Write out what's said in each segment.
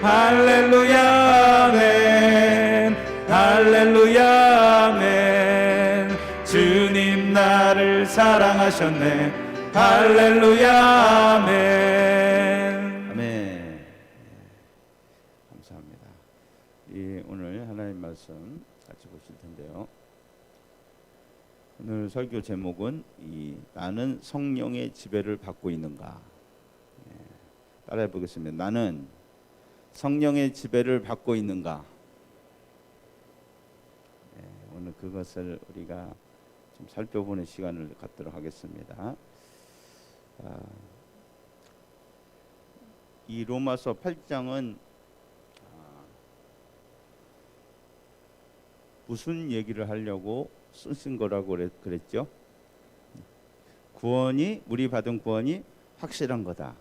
할렐루야 아멘. 할렐루야 아멘. 주님 나를 사랑하셨네. 할렐루야 아멘. 아멘. 감사합니다. 오늘 하나님 말씀 같이 보실 텐데요. 오늘 설교 제목은 나는 성령의 지배를 받고 있는가. 따라해 보겠습니다. 나는 성령의 지배를 받고 있는가. 오늘 그것을 우리가 좀 살펴보는 시간을 갖도록 하겠습니다. 이 로마서 8장은 무슨 얘기를 하려고 쓰신 거라고 그랬죠? 구원이, 우리 받은 구원이 확실한 거다.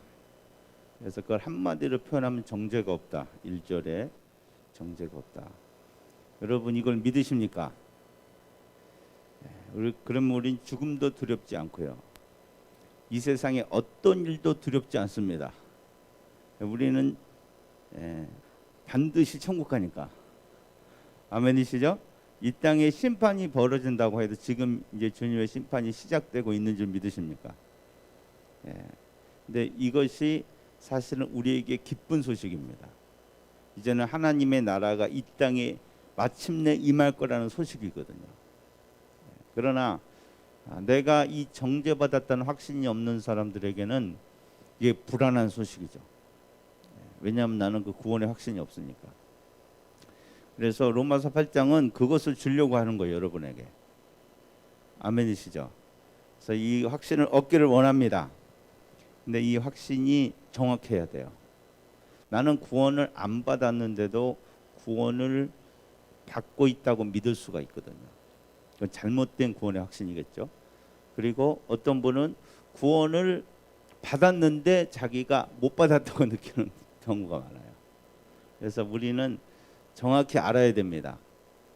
그래서 그걸 한마디로 표현하면 정죄가 없다. 1절에 정죄가 없다. 여러분 이걸 믿으십니까? 그러면 우린 죽음도 두렵지 않고요. 이 세상에 어떤 일도 두렵지 않습니다. 우리는 반드시 천국 가니까. 아멘이시죠? 이 땅에 심판이 벌어진다고 해도 지금 이제 주님의 심판이 시작되고 있는 줄 믿으십니까? 근데 이것이 사실은 우리에게 기쁜 소식입니다. 이제는 하나님의 나라가 이 땅에 마침내 임할 거라는 소식이거든요. 그러나 내가 이 정죄받았다는 확신이 없는 사람들에게는 이게 불안한 소식이죠. 왜냐하면 나는 그 구원의 확신이 없으니까. 그래서 로마서 8장은 그것을 주려고 하는 거예요, 여러분에게. 아멘이시죠? 그래서 이 확신을 얻기를 원합니다. 근데 이 확신이 정확해야 돼요. 나는 구원을 안 받았는데도 구원을 받고 있다고 믿을 수가 있거든요. 그건 잘못된 구원의 확신이겠죠. 그리고 어떤 분은 구원을 받았는데 자기가 못 받았다고 느끼는 경우가 많아요. 그래서 우리는 정확히 알아야 됩니다.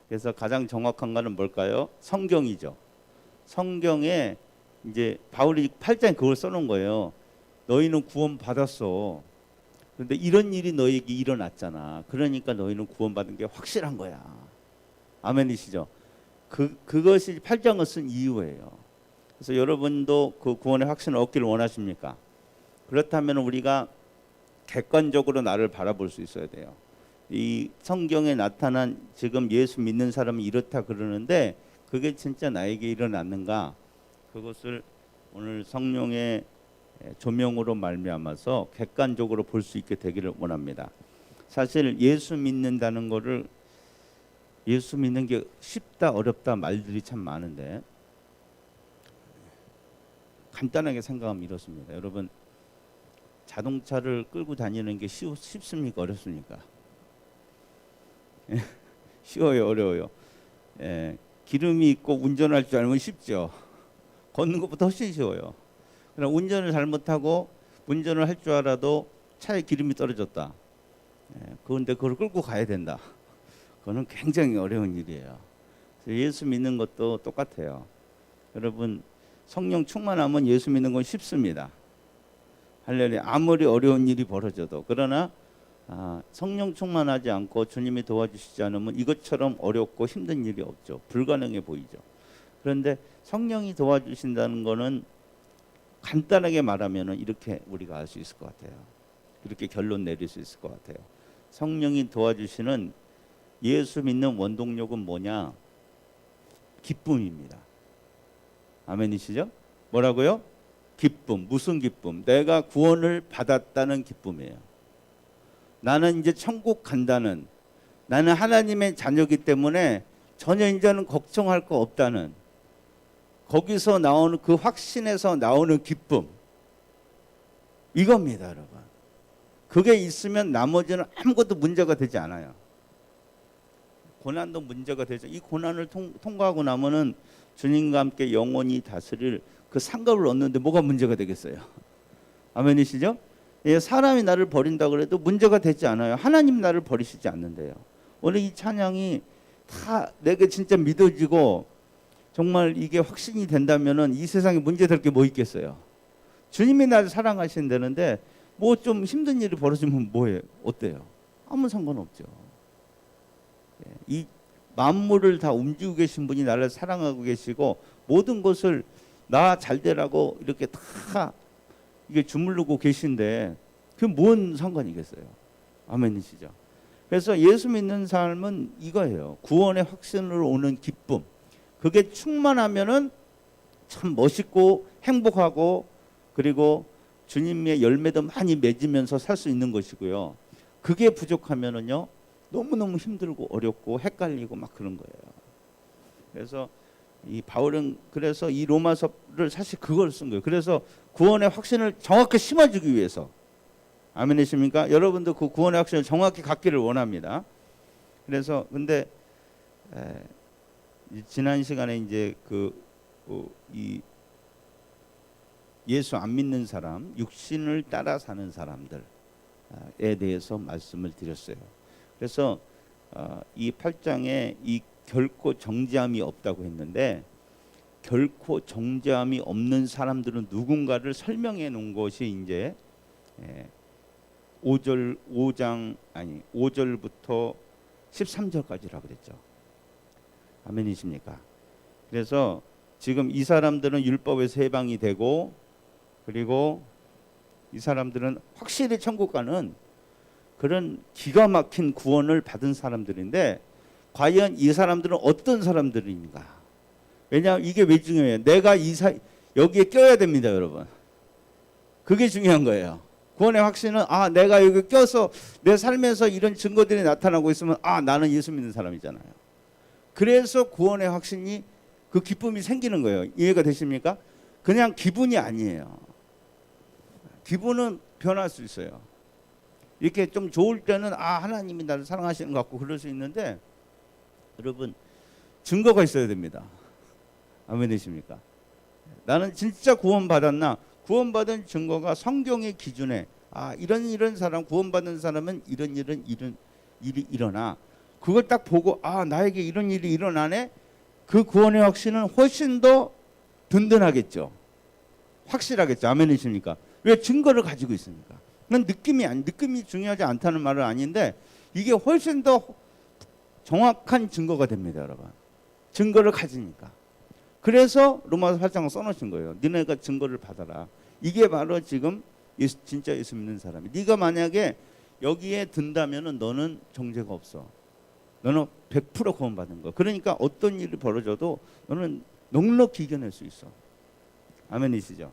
그래서 가장 정확한 거는 뭘까요? 성경이죠. 성경에 이제 바울이 8장에 그걸 써놓은 거예요. 너희는 구원 받았어. 그런데 이런 일이 너희에게 일어났잖아. 그러니까 너희는 구원받은 게 확실한 거야. 아멘이시죠? 그것이 8장을 쓴 이유예요. 그래서 여러분도 그 구원의 확신을 얻기를 원하십니까? 그렇다면 우리가 객관적으로 나를 바라볼 수 있어야 돼요. 이 성경에 나타난 지금 예수 믿는 사람이 이렇다 그러는데 그게 진짜 나에게 일어났는가? 그것을 오늘 성령의 조명으로 말미암아서 객관적으로 볼 수 있게 되기를 원합니다. 사실 예수 믿는다는 거를 예수 믿는 게 쉽다 어렵다 말들이 참 많은데 간단하게 생각하면 이렇습니다. 여러분 자동차를 끌고 다니는 게 쉽습니까? 어렵습니까? 쉬워요? 어려워요? 기름이 있고 운전할 줄 알면 쉽죠. 걷는 것보다 훨씬 쉬워요. 그러나 운전을 잘못하고 운전을 할 줄 알아도 차에 기름이 떨어졌다. 그런데 그걸 끌고 가야 된다. 그거는 굉장히 어려운 일이에요. 예수 믿는 것도 똑같아요. 여러분 성령 충만하면 예수 믿는 건 쉽습니다. 할렐루야. 아무리 어려운 일이 벌어져도. 그러나 성령 충만하지 않고 주님이 도와주시지 않으면 이것처럼 어렵고 힘든 일이 없죠. 불가능해 보이죠. 그런데 성령이 도와주신다는 거는 간단하게 말하면 이렇게 우리가 알 수 있을 것 같아요. 이렇게 결론 내릴 수 있을 것 같아요. 성령이 도와주시는 예수 믿는 원동력은 뭐냐? 기쁨입니다. 아멘이시죠? 뭐라고요? 기쁨. 무슨 기쁨? 내가 구원을 받았다는 기쁨이에요. 나는 이제 천국 간다는, 나는 하나님의 자녀이기 때문에 전혀 이제는 걱정할 거 없다는, 거기서 나오는 그 확신에서 나오는 기쁨, 이겁니다, 여러분. 그게 있으면 나머지는 아무것도 문제가 되지 않아요. 고난도 문제가 되죠. 이 고난을 통과하고 나면은 주님과 함께 영원히 다스릴 그 상급을 얻는데 뭐가 문제가 되겠어요? 아멘이시죠? 예, 사람이 나를 버린다고 해도 문제가 되지 않아요. 하나님 나를 버리시지 않는데요. 오늘 이 찬양이 다 내게 진짜 믿어지고 정말 이게 확신이 된다면은 이 세상에 문제될 게 뭐 있겠어요? 주님이 나를 사랑하신다는데 뭐 좀 힘든 일이 벌어지면 뭐예요? 어때요? 아무 상관없죠. 이 만물을 다 움직이고 계신 분이 나를 사랑하고 계시고 모든 것을 나 잘되라고 이렇게 다 이게 주물르고 계신데 그게 뭔 상관이겠어요? 아멘이시죠? 그래서 예수 믿는 삶은 이거예요. 구원의 확신으로 오는 기쁨. 그게 충만하면은 참 멋있고 행복하고 그리고 주님의 열매도 많이 맺으면서 살 수 있는 것이고요. 그게 부족하면은요 너무너무 힘들고 어렵고 헷갈리고 막 그런 거예요. 그래서 이 바울은 그래서 이 로마서를 사실 그걸 쓴 거예요. 그래서 구원의 확신을 정확히 심어주기 위해서. 아멘이십니까? 여러분도 그 구원의 확신을 정확히 갖기를 원합니다. 그래서 근데 지난 시간에 이제 이 예수 안 믿는 사람, 육신을 따라 사는 사람들에 대해서 말씀을 드렸어요. 그래서 이 8장에 이 결코 정죄함이 없다고 했는데 결코 정죄함이 없는 사람들은 누군가를 설명해 놓은 것이 이제 5절부터 13절까지라고 그랬죠. 아멘이십니까? 그래서 지금 이 사람들은 율법에서 해방이 되고 그리고 이 사람들은 확실히 천국 가는 그런 기가 막힌 구원을 받은 사람들인데 과연 이 사람들은 어떤 사람들인가? 왜냐하면 이게 왜 중요해요? 내가 여기에 껴야 됩니다, 여러분. 그게 중요한 거예요. 구원의 확신은 내가 여기 껴서 내 삶에서 이런 증거들이 나타나고 있으면 나는 예수 믿는 사람이잖아요. 그래서 구원의 확신이 그 기쁨이 생기는 거예요. 이해가 되십니까? 그냥 기분이 아니에요. 기분은 변할 수 있어요. 이렇게 좀 좋을 때는 하나님이 나를 사랑하시는 것 같고 그럴 수 있는데 여러분 증거가 있어야 됩니다. 아멘 되십니까? 나는 진짜 구원받았나? 구원받은 증거가 성경의 기준에 이런 사람 구원받은 사람은 이런 일이 일어나. 그걸 딱 보고 나에게 이런 일이 일어나네. 그 구원의 확신은 훨씬 더 든든하겠죠. 확실하겠죠. 아멘이십니까? 왜 증거를 가지고 있으니까. 그건 느낌이 중요하지 않다는 말은 아닌데 이게 훨씬 더 정확한 증거가 됩니다, 여러분. 증거를 가지니까. 그래서 로마서 8장을 써놓으신 거예요. 너네가 증거를 받아라. 이게 바로 지금 진짜 예수 믿는 사람이. 네가 만약에 여기에 든다면은 너는 정죄가 없어. 너는 100% 구원받는 거야. 그러니까 어떤 일이 벌어져도 너는 넉넉히 이겨낼 수 있어. 아멘이시죠?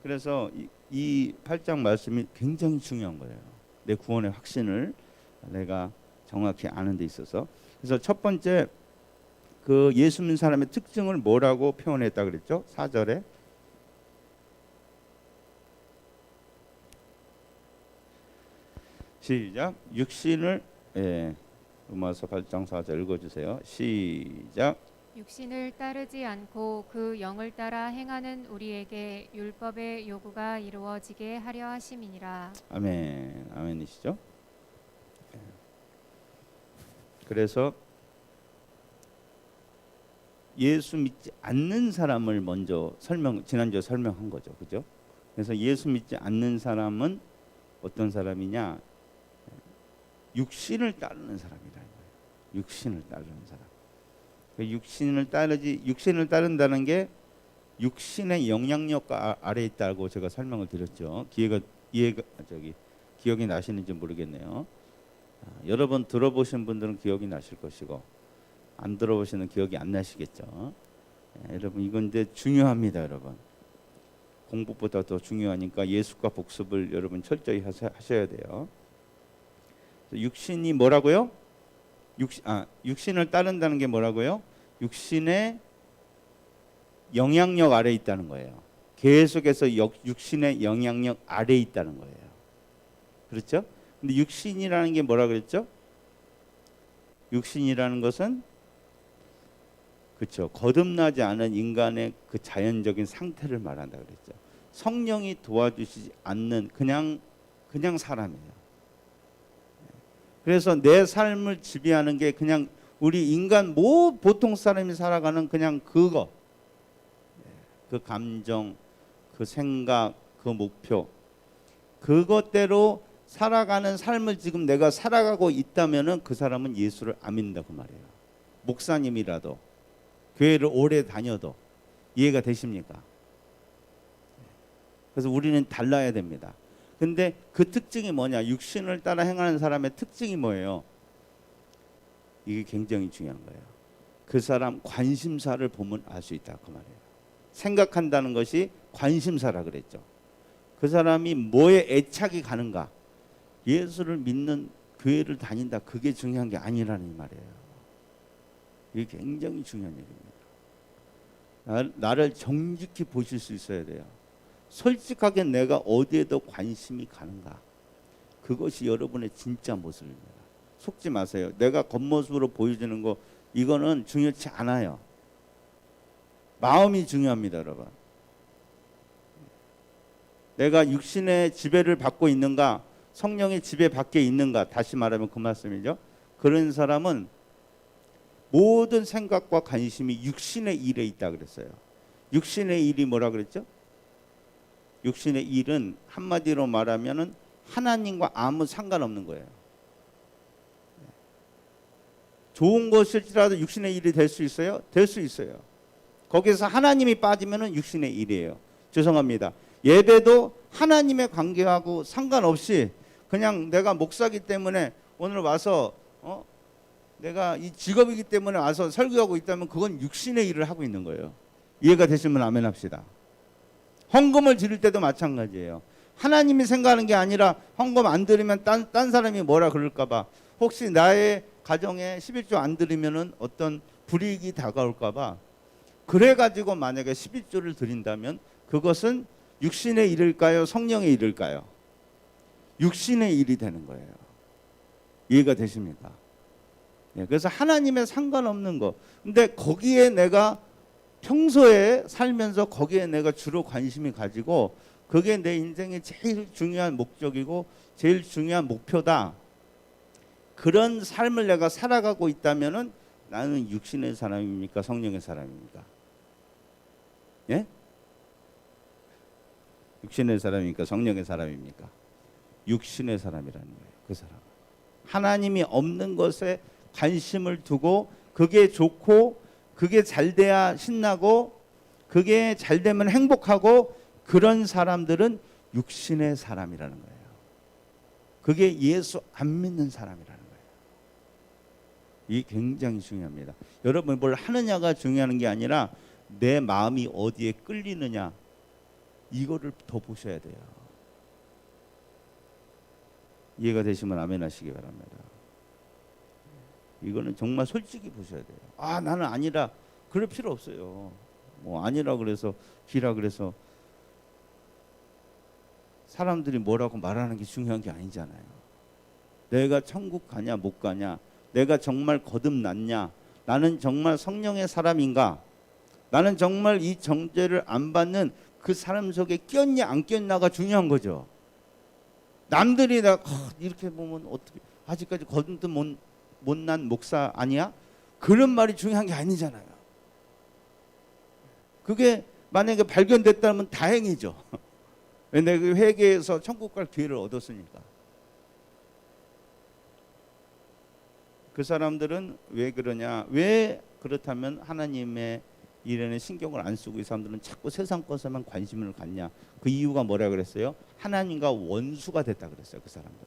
그래서 이 8장 말씀이 굉장히 중요한 거예요. 내 구원의 확신을 내가 정확히 아는 데 있어서. 그래서 첫 번째 그 예수 믿는 사람의 특징을 뭐라고 표현했다 그랬죠? 4절에 시작. 육신을 로마서 8장 4절 읽어주세요. 시작. 육신을 따르지 않고 그 영을 따라 행하는 우리에게 율법의 요구가 이루어지게 하려 하심이니라. 아멘. 아멘이시죠? 그래서 예수 믿지 않는 사람을 먼저 지난주에 설명한 거죠. 그죠? 그래서 예수 믿지 않는 사람은 어떤 사람이냐? 육신을 따르는 사람이라는 거예요. 육신을 따르는 사람. 육신을 따른다는 게 육신의 영향력 아래에 있다고 제가 설명을 드렸죠. 기억이 나시는지 모르겠네요. 여러분 들어보신 분들은 기억이 나실 것이고 안 들어보시는 기억이 안 나시겠죠. 여러분 이건 이제 중요합니다, 여러분. 공부보다 더 중요하니까 예수과 복습을 여러분 철저히 하셔야 돼요. 육신이 뭐라고요? 육신을 따른다는 게 뭐라고요? 육신의 영향력 아래에 있다는 거예요. 계속해서 육신의 영향력 아래에 있다는 거예요. 그렇죠? 근데 육신이라는 게 뭐라 그랬죠? 육신이라는 것은 그렇죠. 거듭나지 않은 인간의 그 자연적인 상태를 말한다 그랬죠. 성령이 도와주시지 않는 그냥 사람이에요. 그래서 내 삶을 지배하는 게 그냥 우리 인간 보통 사람이 살아가는 그냥 그 감정, 그 생각, 그 목표 그것대로 살아가는 삶을 지금 내가 살아가고 있다면은 그 사람은 예수를 안 믿는다고 말해요. 목사님이라도 교회를 오래 다녀도. 이해가 되십니까? 그래서 우리는 달라야 됩니다. 근데 그 특징이 뭐냐? 육신을 따라 행하는 사람의 특징이 뭐예요? 이게 굉장히 중요한 거예요. 그 사람 관심사를 보면 알 수 있다 그 말이에요. 생각한다는 것이 관심사라 그랬죠. 그 사람이 뭐에 애착이 가는가? 예수를 믿는 교회를 다닌다. 그게 중요한 게 아니라는 말이에요. 이게 굉장히 중요한 얘기입니다. 나를 정직히 보실 수 있어야 돼요. 솔직하게 내가 어디에 더 관심이 가는가? 그것이 여러분의 진짜 모습입니다. 속지 마세요. 내가 겉모습으로 보여주는 거 이거는 중요치 않아요. 마음이 중요합니다, 여러분. 내가 육신의 지배를 받고 있는가, 성령의 지배 밖에 있는가, 다시 말하면 그 말씀이죠. 그런 사람은 모든 생각과 관심이 육신의 일에 있다 그랬어요. 육신의 일이 뭐라 그랬죠? 육신의 일은 한마디로 말하면은 하나님과 아무 상관없는 거예요. 좋은 것일지라도 육신의 일이 될 수 있어요? 될 수 있어요. 거기서 하나님이 빠지면은 육신의 일이에요. 죄송합니다. 예배도 하나님의 관계하고 상관없이 그냥 내가 목사기 때문에 오늘 와서 내가 이 직업이기 때문에 와서 설교하고 있다면 그건 육신의 일을 하고 있는 거예요. 이해가 되시면 아멘 합시다. 헌금을 드릴 때도 마찬가지예요. 하나님이 생각하는 게 아니라 헌금 안 드리면 딴 사람이 뭐라 그럴까 봐, 혹시 나의 가정에 11조 안 드리면은 어떤 불이익이 다가올까 봐, 그래가지고 만약에 11조를 드린다면 그것은 육신의 일일까요? 성령의 일일까요? 육신의 일이 되는 거예요. 이해가 되십니까? 예, 그래서 하나님의 상관없는 거. 근데 거기에 내가 평소에 살면서 거기에 내가 주로 관심이 가지고 그게 내 인생의 제일 중요한 목적이고 제일 중요한 목표다. 그런 삶을 내가 살아가고 있다면은 나는 육신의 사람입니까? 성령의 사람입니까? 예? 육신의 사람입니까? 성령의 사람입니까? 육신의 사람이라는 거예요. 그 사람. 하나님이 없는 것에 관심을 두고 그게 좋고 그게 잘 돼야 신나고 그게 잘 되면 행복하고 그런 사람들은 육신의 사람이라는 거예요. 그게 예수 안 믿는 사람이라는 거예요. 이게 굉장히 중요합니다. 여러분 뭘 하느냐가 중요한 게 아니라 내 마음이 어디에 끌리느냐 이거를 더 보셔야 돼요. 이해가 되시면 아멘 하시기 바랍니다. 이거는 정말 솔직히 보셔야 돼요. 아 나는 아니라 그럴 필요 없어요. 뭐 아니라 그래서 기라 그래서 사람들이 뭐라고 말하는 게 중요한 게 아니잖아요. 내가 천국 가냐 못 가냐, 내가 정말 거듭났냐, 나는 정말 성령의 사람인가, 나는 정말 이 정죄를 안 받는 그 사람 속에 꼈냐 안 꼈냐가 중요한 거죠. 남들이 나 이렇게 보면 어떻게 아직까지 거듭도 못난 목사 아니야? 그런 말이 중요한 게 아니잖아요. 그게 만약에 발견됐다면 다행이죠. 왜 내가 회개해서 천국 갈 기회를 얻었으니까. 그 사람들은 왜 그러냐? 왜 그렇다면 하나님의 일에는 신경을 안 쓰고 이 사람들은 자꾸 세상 것에만 관심을 갖냐? 그 이유가 뭐라 그랬어요? 하나님과 원수가 됐다 그랬어요. 그 사람들.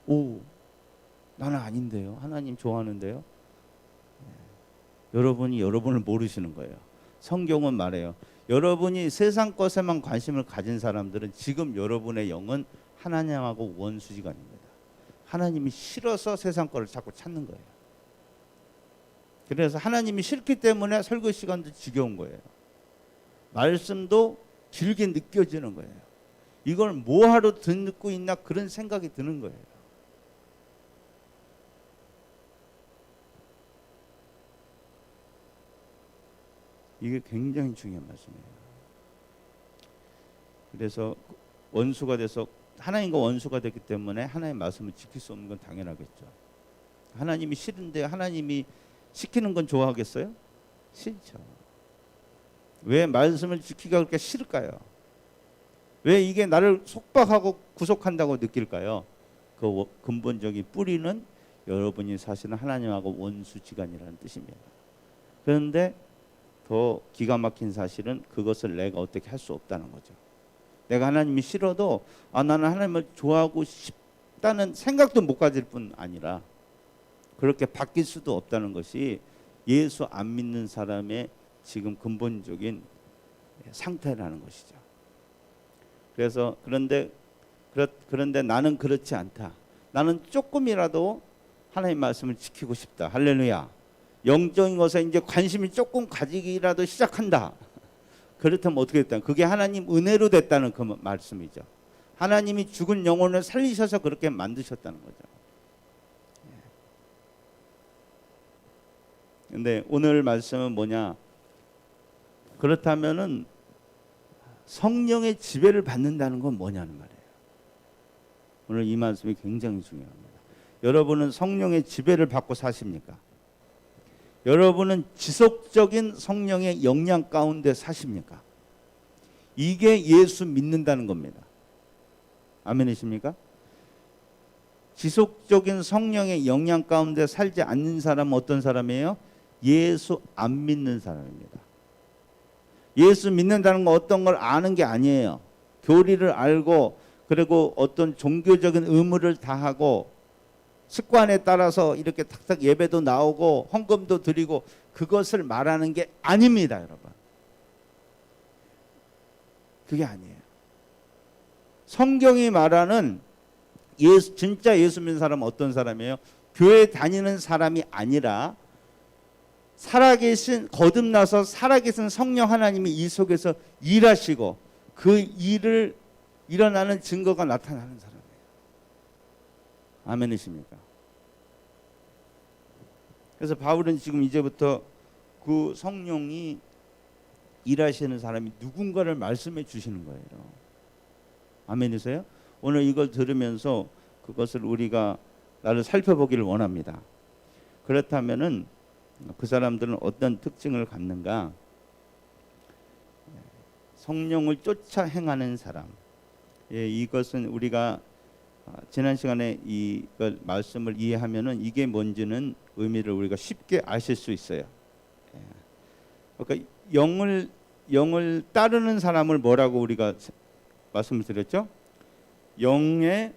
오, 나는 아닌데요. 하나님 좋아하는데요. 네. 여러분이 여러분을 모르시는 거예요. 성경은 말해요. 여러분이 세상 것에만 관심을 가진 사람들은 지금 여러분의 영은 하나님하고 원수지간입니다. 하나님이 싫어서 세상 거를 자꾸 찾는 거예요. 그래서 하나님이 싫기 때문에 설교 시간도 지겨운 거예요. 말씀도 길게 느껴지는 거예요. 이걸 뭐하러 듣고 있나 그런 생각이 드는 거예요. 이게 굉장히 중요한 말씀이에요. 그래서 원수가 돼서 하나님과 원수가 됐기 때문에 하나님의 말씀을 지킬 수 없는 건 당연하겠죠. 하나님이 싫은데 하나님이 시키는 건 좋아하겠어요? 싫죠. 왜 말씀을 지키기가 그렇게 싫을까요? 왜 이게 나를 속박하고 구속한다고 느낄까요? 그 근본적인 뿌리는 여러분이 사실은 하나님하고 원수지간이라는 뜻입니다. 그런데 더 기가 막힌 사실은 그것을 내가 어떻게 할 수 없다는 거죠. 내가 하나님이 싫어도 나는 하나님을 좋아하고 싶다는 생각도 못 가질 뿐 아니라 그렇게 바뀔 수도 없다는 것이 예수 안 믿는 사람의 지금 근본적인 상태라는 것이죠. 그래서 그런데 나는 그렇지 않다. 나는 조금이라도 하나님 말씀을 지키고 싶다. 할렐루야. 영적인 것에 이제 관심이 조금 가지기라도 시작한다. 그렇다면 어떻게 됐다? 그게 하나님 은혜로 됐다는 그 말씀이죠. 하나님이 죽은 영혼을 살리셔서 그렇게 만드셨다는 거죠. 근데 오늘 말씀은 뭐냐? 그렇다면은 성령의 지배를 받는다는 건 뭐냐는 말이에요. 오늘 이 말씀이 굉장히 중요합니다. 여러분은 성령의 지배를 받고 사십니까? 여러분은 지속적인 성령의 영향 가운데 사십니까? 이게 예수 믿는다는 겁니다. 아멘이십니까? 지속적인 성령의 영향 가운데 살지 않는 사람은 어떤 사람이에요? 예수 안 믿는 사람입니다. 예수 믿는다는 건 어떤 걸 아는 게 아니에요. 교리를 알고 그리고 어떤 종교적인 의무를 다하고 습관에 따라서 이렇게 탁탁 예배도 나오고 헌금도 드리고 그것을 말하는 게 아닙니다, 여러분. 그게 아니에요. 성경이 말하는 진짜 예수 믿는 사람은 어떤 사람이에요? 교회 다니는 사람이 아니라 살아계신 거듭나서 살아계신 성령 하나님이 이 속에서 일하시고 그 일을 일어나는 증거가 나타나는 사람이에요. 아멘이십니까? 그래서 바울은 지금 이제부터 그 성령이 일하시는 사람이 누군가를 말씀해 주시는 거예요. 아멘이세요? 오늘 이걸 들으면서 그것을 우리가 나를 살펴보기를 원합니다. 그렇다면은 그 사람들은 어떤 특징을 갖는가? 성령을 쫓아 행하는 사람. 이것은 우리가 지난 시간에 이걸 말씀을 이해하면은 이게 뭔지는 의미를 우리가 쉽게 아실 수 있어요. 그러니까 영을 따르는 사람을 뭐라고 우리가 말씀을 드렸죠? 육을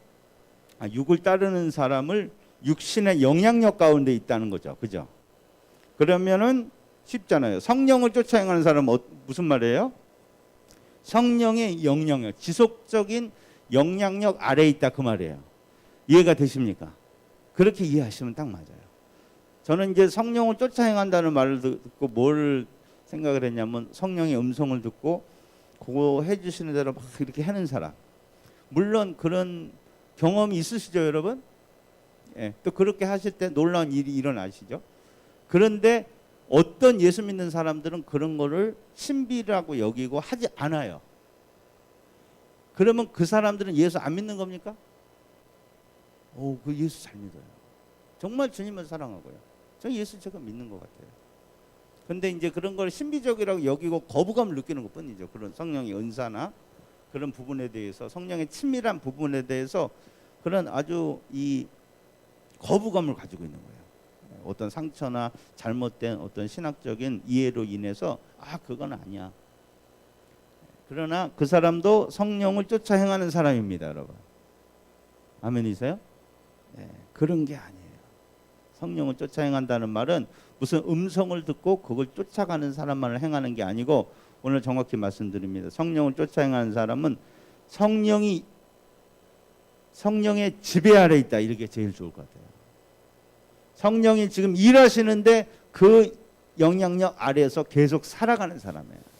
따르는 사람을 육신의 영향력 가운데 있다는 거죠. 그죠? 그러면은 쉽잖아요. 성령을 쫓아 행하는 사람은 무슨 말이에요? 성령의 영향력, 지속적인 영향력 아래에 있다 그 말이에요. 이해가 되십니까? 그렇게 이해하시면 딱 맞아요. 저는 이제 성령을 쫓아 행한다는 말을 듣고 뭘 생각을 했냐면 성령의 음성을 듣고 그거 해주시는 대로 막 이렇게 하는 사람. 물론 그런 경험이 있으시죠, 여러분? 예, 또 그렇게 하실 때 놀라운 일이 일어나시죠. 그런데 어떤 예수 믿는 사람들은 그런 거를 신비라고 여기고 하지 않아요. 그러면 그 사람들은 예수 안 믿는 겁니까? 그 예수 잘 믿어요. 정말 주님을 사랑하고요. 저 예수 제가 믿는 것 같아요. 근데 이제 그런 걸 신비적이라고 여기고 거부감을 느끼는 것 뿐이죠. 그런 성령의 은사나 그런 부분에 대해서 성령의 친밀한 부분에 대해서 그런 아주 이 거부감을 가지고 있는 거예요. 어떤 상처나 잘못된 어떤 신학적인 이해로 인해서 그건 아니야. 그러나 그 사람도 성령을 쫓아 행하는 사람입니다, 여러분. 아멘이세요? 네, 그런 게 아니에요. 성령을 쫓아 행한다는 말은 무슨 음성을 듣고 그걸 쫓아가는 사람만을 행하는 게 아니고 오늘 정확히 말씀드립니다. 성령을 쫓아 행하는 사람은 성령의 지배 아래 있다. 이렇게 제일 좋을 것 같아요. 성령이 지금 일하시는데 그 영향력 아래에서 계속 살아가는 사람이에요.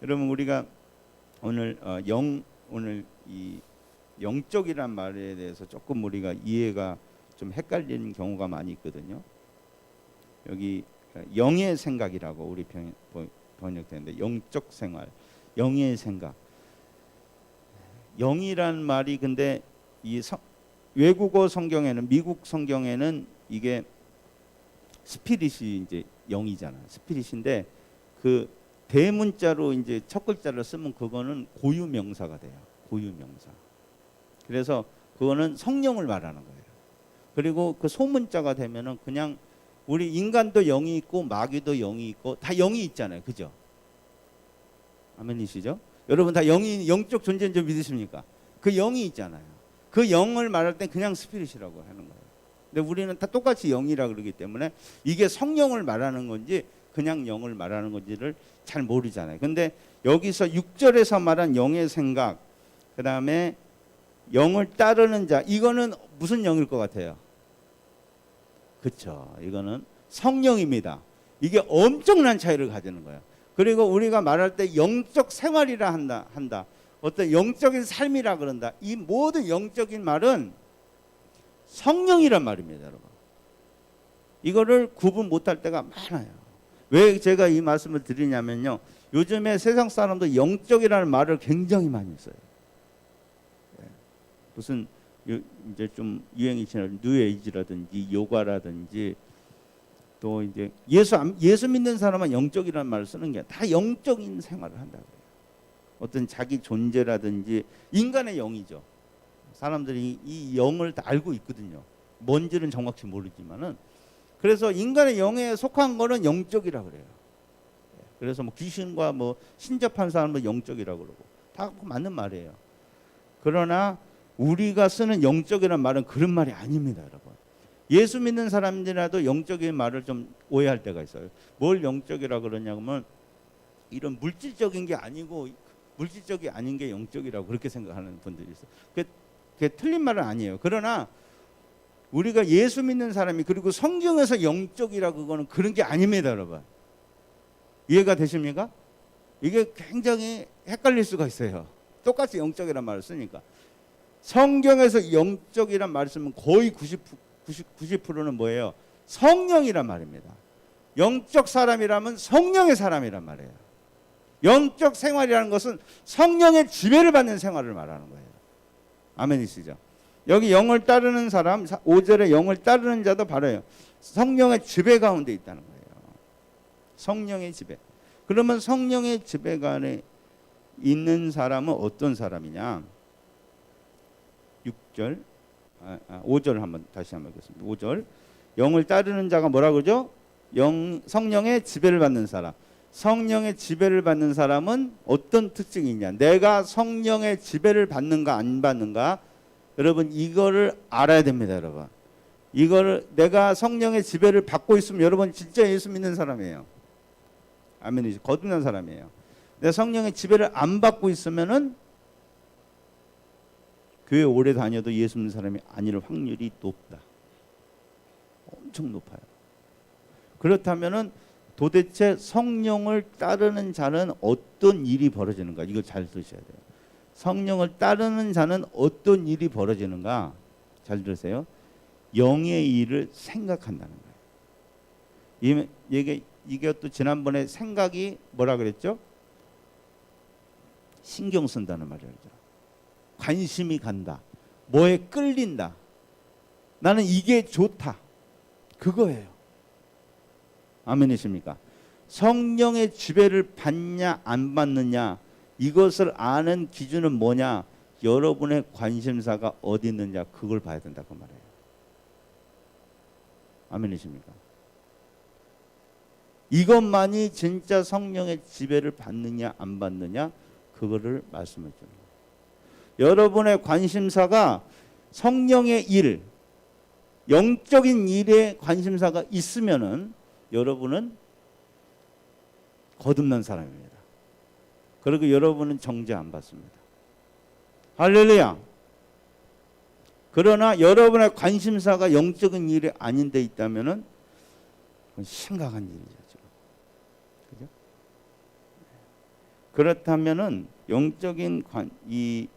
여러분 우리가 오늘 이 영적이란 말에 대해서 조금 우리가 이해가 좀 헷갈리는 경우가 많이 있거든요. 여기 영의 생각이라고 우리 번역되는데 영적 생활, 영의 생각. 영이란 말이 근데 외국어 성경에는 미국 성경에는 이게 스피릿이 이제 영이잖아. 스피릿인데 그 대문자로 이제 첫 글자를 쓰면 그거는 고유명사가 돼요. 고유명사. 그래서 그거는 성령을 말하는 거예요. 그리고 그 소문자가 되면은 그냥 우리 인간도 영이 있고 마귀도 영이 있고 다 영이 있잖아요. 그죠? 아멘이시죠? 여러분 다 영이 영적 존재인 줄 믿으십니까? 그 영이 있잖아요. 그 영을 말할 땐 그냥 스피릿이라고 하는 거예요. 근데 우리는 다 똑같이 영이라 그러기 때문에 이게 성령을 말하는 건지 그냥 영을 말하는 건지를 잘 모르잖아요. 근데 여기서 6절에서 말한 영의 생각, 그 다음에 영을 따르는 자, 이거는 무슨 영일 것 같아요? 그렇죠. 이거는 성령입니다. 이게 엄청난 차이를 가지는 거예요. 그리고 우리가 말할 때 영적 생활이라 한다. 어떤 영적인 삶이라 그런다. 이 모든 영적인 말은 성령이란 말입니다, 여러분. 이거를 구분 못할 때가 많아요. 왜 제가 이 말씀을 드리냐면요. 요즘에 세상 사람도 영적이라는 말을 굉장히 많이 써요. 무슨 이제 좀 유행이 지난 뉴에이지라든지 요가라든지 또 이제 예수 믿는 사람은 영적이라는 말을 쓰는 게 다 영적인 생활을 한다고 해요. 어떤 자기 존재라든지 인간의 영이죠. 사람들이 이 영을 다 알고 있거든요. 뭔지는 정확히 모르지만은 그래서 인간의 영에 속한 거는 영적이라고 그래요. 그래서 뭐 귀신과 뭐 신접한 사람은 영적이라고 그러고 다 맞는 말이에요. 그러나 우리가 쓰는 영적이라는 말은 그런 말이 아닙니다, 여러분. 예수 믿는 사람들이라도 영적인 말을 좀 오해할 때가 있어요. 뭘 영적이라 그러냐면 이런 물질적인 게 아니고 물질적이 아닌 게 영적이라고 그렇게 생각하는 분들이 있어요. 그게 틀린 말은 아니에요. 그러나 우리가 예수 믿는 사람이 그리고 성경에서 영적이라 그거는 그런 게 아닙니다, 여러분. 이해가 되십니까? 이게 굉장히 헷갈릴 수가 있어요. 똑같이 영적이란 말을 쓰니까. 성경에서 영적이란 말을 쓰면 거의 90%는 뭐예요? 성령이란 말입니다. 영적 사람이라면 성령의 사람이란 말이에요. 영적 생활이라는 것은 성령의 지배를 받는 생활을 말하는 거예요. 아멘이시죠? 여기 영을 따르는 사람, 5절에 영을 따르는 자도 바로요. 성령의 지배 가운데 있다는 거예요. 성령의 지배. 그러면 성령의 지배가 안에 있는 사람은 어떤 사람이냐? 6절, 5절 다시 한번 읽겠습니다. 5절. 영을 따르는 자가 뭐라 그러죠? 성령의 지배를 받는 사람. 성령의 지배를 받는 사람은 어떤 특징이 있냐? 내가 성령의 지배를 받는가 안 받는가? 여러분 이거를 알아야 됩니다, 여러분. 이거를 내가 성령의 지배를 받고 있으면 여러분 진짜 예수 믿는 사람이에요. 아멘이지. 거듭난 사람이에요. 내가 성령의 지배를 안 받고 있으면은 교회 오래 다녀도 예수 믿는 사람이 아닐 확률이 높다. 엄청 높아요. 그렇다면은 도대체 성령을 따르는 자는 어떤 일이 벌어지는가? 이거 잘 쓰셔야 돼요. 성령을 따르는 자는 어떤 일이 벌어지는가? 잘 들으세요. 영의 일을 생각한다는 거예요. 이게 또 지난번에 생각이 뭐라 그랬죠? 신경 쓴다는 말이죠. 관심이 간다. 뭐에 끌린다. 나는 이게 좋다. 그거예요. 아멘이십니까? 성령의 지배를 받냐 안 받느냐 이것을 아는 기준은 뭐냐? 여러분의 관심사가 어디 있느냐 그걸 봐야 된다 그 말이에요. 아멘이십니까? 이것만이 진짜 성령의 지배를 받느냐 안 받느냐 그거를 말씀해 주는 거예요. 여러분의 관심사가 성령의 일, 영적인 일에 관심사가 있으면은 여러분은 거듭난 사람입니다. 그리고 여러분은 정죄 안 받습니다. 할렐루야. 그러나 여러분의 관심사가 영적인 일이 아닌 데 있다면은 그건 심각한 일이죠. 그죠? 그렇다면은 영적인 이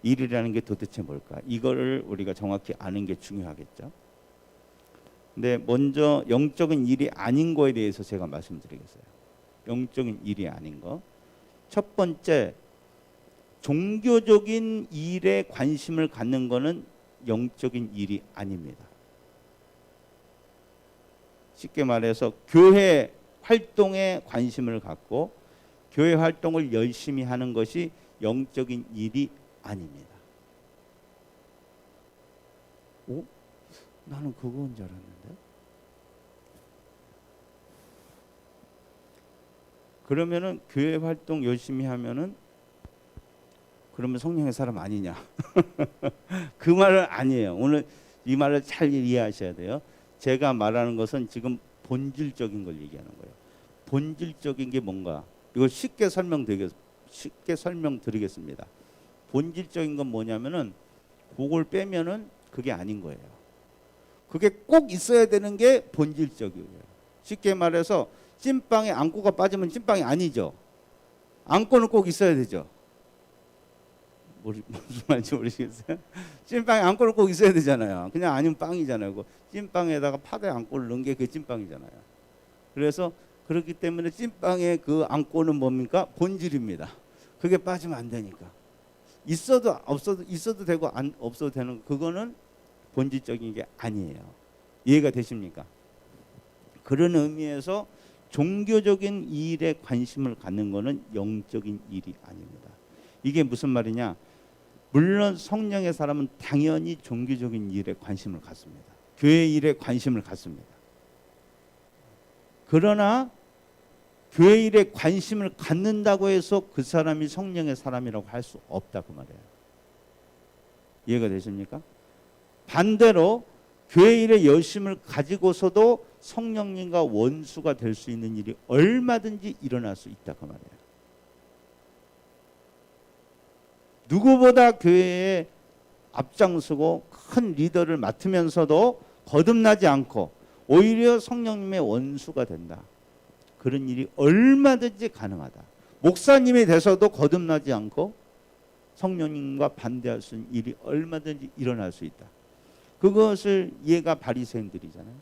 일이라는 게 도대체 뭘까? 이거를 우리가 정확히 아는 게 중요하겠죠. 근데 먼저 영적인 일이 아닌 거에 대해서 제가 말씀드리겠어요. 영적인 일이 아닌 거. 첫 번째, 종교적인 일에 관심을 갖는 거는 영적인 일이 아닙니다. 쉽게 말해서 교회 활동에 관심을 갖고 교회 활동을 열심히 하는 것이 영적인 일이 아닙니다. 오? 나는 그건 줄 알았는데. 그러면은 교회 활동 열심히 하면은 그러면 성령의 사람 아니냐? 그 말은 아니에요. 오늘 이 말을 잘 이해하셔야 돼요. 제가 말하는 것은 지금 본질적인 걸 얘기하는 거예요. 본질적인 게 뭔가? 이걸 쉽게 설명드리겠습니다. 본질적인 건 뭐냐면은 그걸 빼면은 그게 아닌 거예요. 그게 꼭 있어야 되는 게 본질적이에요. 쉽게 말해서 찐빵에 앙꼬가 빠지면 찐빵이 아니죠. 앙꼬는 꼭 있어야 되죠. 무슨 말인지 모르시겠어요? 찐빵에 앙꼬는 꼭 있어야 되잖아요. 그냥 아니면 빵이잖아요. 그 찐빵에다가 파도에 앙꼬를 넣은 게 그 찐빵이잖아요. 그래서 그렇기 때문에 찐빵의 그 앙꼬는 뭡니까? 본질입니다. 그게 빠지면 안 되니까. 있어도 없어도 있어도 되고 안 없어도 되는 그거는 본질적인 게 아니에요. 이해가 되십니까? 그런 의미에서 종교적인 일에 관심을 갖는 것은 영적인 일이 아닙니다. 이게 무슨 말이냐? 물론 성령의 사람은 당연히 종교적인 일에 관심을 갖습니다. 교회 일에 관심을 갖습니다. 그러나 교회 일에 관심을 갖는다고 해서 그 사람이 성령의 사람이라고 할 수 없다고 말해요. 이해가 되십니까? 반대로 교회 일에 열심을 가지고서도 성령님과 원수가 될 수 있는 일이 얼마든지 일어날 수 있다고 말해요. 누구보다 교회에 앞장서고 큰 리더를 맡으면서도 거듭나지 않고 오히려 성령님의 원수가 된다. 그런 일이 얼마든지 가능하다. 목사님이 돼서도 거듭나지 않고 성령님과 반대할 수 있는 일이 얼마든지 일어날 수 있다. 그것을 얘가 바리새인들이잖아요.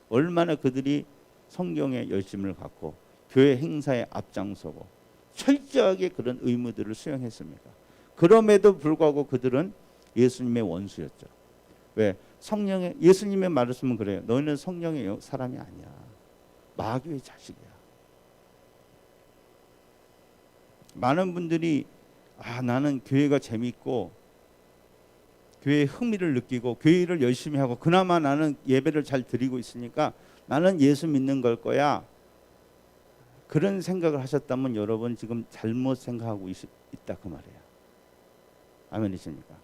얼마나 그들이 성경에 열심을 갖고 교회 행사에 앞장서고 철저하게 그런 의무들을 수행했습니까? 그럼에도 불구하고 그들은 예수님의 원수였죠. 왜? 성령의 예수님의 말씀은 그래요. 너희는 성령의 사람이 아니야. 마귀의 자식이야. 많은 분들이 나는 교회가 재밌고 교회에 흥미를 느끼고 교회 일을 열심히 하고 그나마 나는 예배를 잘 드리고 있으니까 나는 예수 믿는 걸 거야. 그런 생각을 하셨다면 여러분 지금 잘못 생각하고 있다 그 말이에요. 아멘이십니까?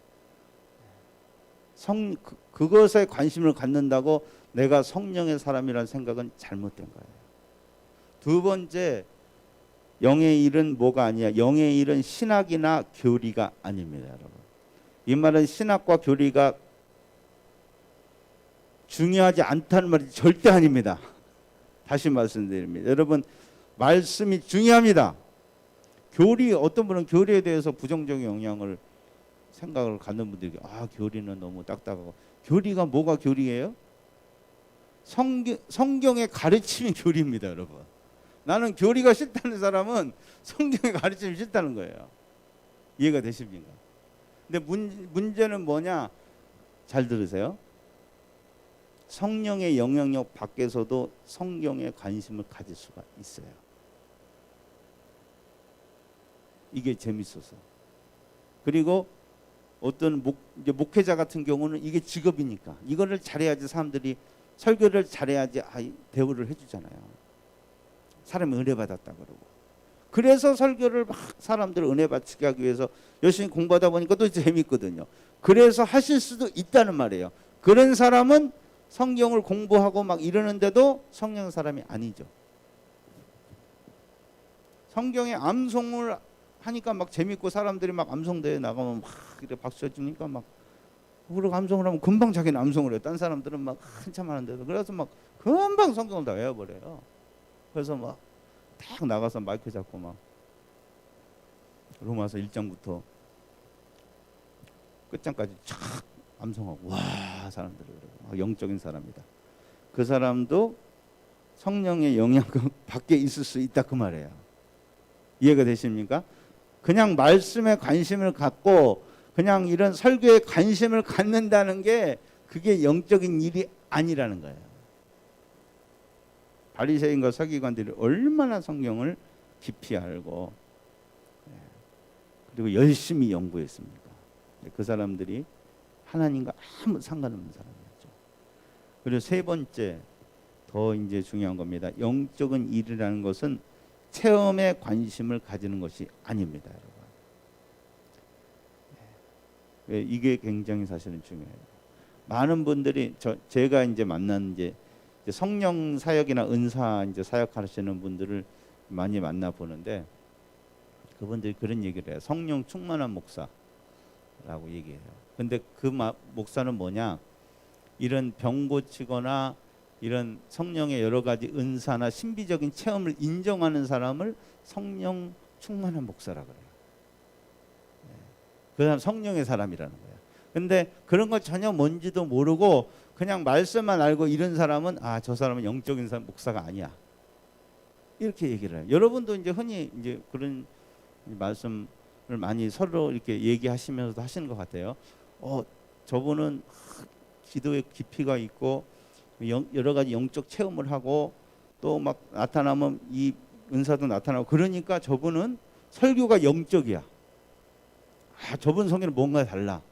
그것에 관심을 갖는다고 내가 성령의 사람이라는 생각은 잘못된 거예요. 두 번째, 영의 일은 뭐가 아니야? 영의 일은 신학이나 교리가 아닙니다, 여러분. 이 말은 신학과 교리가 중요하지 않다는 말이 절대 아닙니다. 다시 말씀드립니다. 여러분, 말씀이 중요합니다. 교리, 어떤 분은 교리에 대해서 부정적인 영향을 생각을 갖는 분들이 교리는 너무 딱딱하고. 교리가 뭐가 교리예요? 성경의 가르침이 교리입니다, 여러분. 나는 교리가 싫다는 사람은 성경의 가르침이 싫다는 거예요. 이해가 되십니까? 근데 문제는 뭐냐? 잘 들으세요. 성령의 영향력 밖에서도 성경에 관심을 가질 수가 있어요. 이게 재밌어서. 그리고 어떤 목회자 같은 경우는 이게 직업이니까 이거를 잘해야지 사람들이 설교를 잘해야지 대우를 해주잖아요. 사람이 은혜 받았다 그러고. 그래서 설교를 막 사람들을 은혜 받게 하기 위해서 열심히 공부하다 보니까 또 재밌거든요. 그래서 하실 수도 있다는 말이에요. 그런 사람은 성경을 공부하고 막 이러는데도 성령 사람이 아니죠. 성경에 암송을 하니까 막 재밌고 사람들이 막 암송대회 나가면 막 이렇게 박수 쳐주니까 막 그리고 암송을 하면 금방 자기는 암송을 해요. 딴 사람들은 막 한참 하는데도. 그래서 막 금방 성경을 다 외워버려요. 그래서 막 딱 나가서 마이크 잡고 막 로마서 1장부터 끝장까지 쫙 암송하고 와 사람들이 그러고 영적인 사람이다. 그 사람도 성령의 영향력 밖에 있을 수 있다 그 말이에요. 이해가 되십니까? 그냥 말씀에 관심을 갖고 그냥 이런 설교에 관심을 갖는다는 게 그게 영적인 일이 아니라는 거예요. 바리새인과 서기관들이 얼마나 성경을 깊이 알고 그리고 열심히 연구했습니까? 그 사람들이 하나님과 아무 상관없는 사람이었죠. 그리고 세 번째 더 이제 중요한 겁니다. 영적인 일이라는 것은 체험에 관심을 가지는 것이 아닙니다, 여러분. 이게 굉장히 사실은 중요해요. 많은 분들이 제가 이제 만난 이제 성령 사역이나 은사 이제 사역하시는 분들을 많이 만나 보는데 그분들이 그런 얘기를 해요. 성령 충만한 목사라고 얘기해요. 근데 그 목사는 뭐냐? 이런 병 고치거나 이런 성령의 여러 가지 은사나 신비적인 체험을 인정하는 사람을 성령 충만한 목사라 그래요. 그 사람 성령의 사람이라는 거예요. 근데 그런 거 전혀 뭔지도 모르고 그냥 말씀만 알고 이런 사람은 저 사람은 영적인 목사가 아니야. 이렇게 얘기를 해요. 여러분도 이제 흔히 이제 그런 말씀을 많이 서로 이렇게 얘기하시면서도 하시는 것 같아요. 저분은 기도의 깊이가 있고 여러 가지 영적 체험을 하고 또 막 나타나면 이 은사도 나타나고 그러니까 저분은 설교가 영적이야. 저분 성경은 뭔가 달라.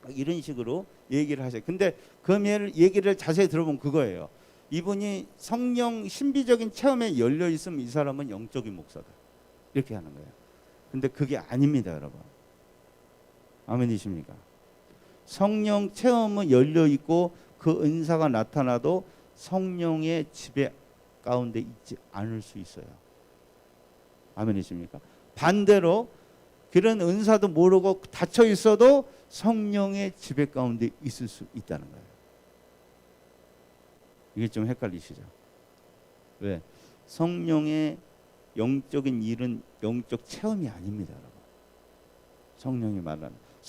이런 식으로 얘기를 하세요. 근데 그 얘기를 자세히 들어보면 그거예요. 이분이 성령 신비적인 체험에 열려 있으면 이 사람은 영적인 목사다. 이렇게 하는 거예요. 근데 그게 아닙니다, 여러분. 아멘이십니까? 성령 체험은 열려 있고 그 은사가 나타나도 성령의 지배 가운데 있지 않을 수 있어요. 아멘이십니까? 반대로 그런 은사도 모르고 닫혀 있어도 성령의 지배 가운데 있을 수 있다는 거예요. 이게 좀 헷갈리시죠? 왜? 성령의 영적인 일은 영적 체험이 아닙니다, 여러분.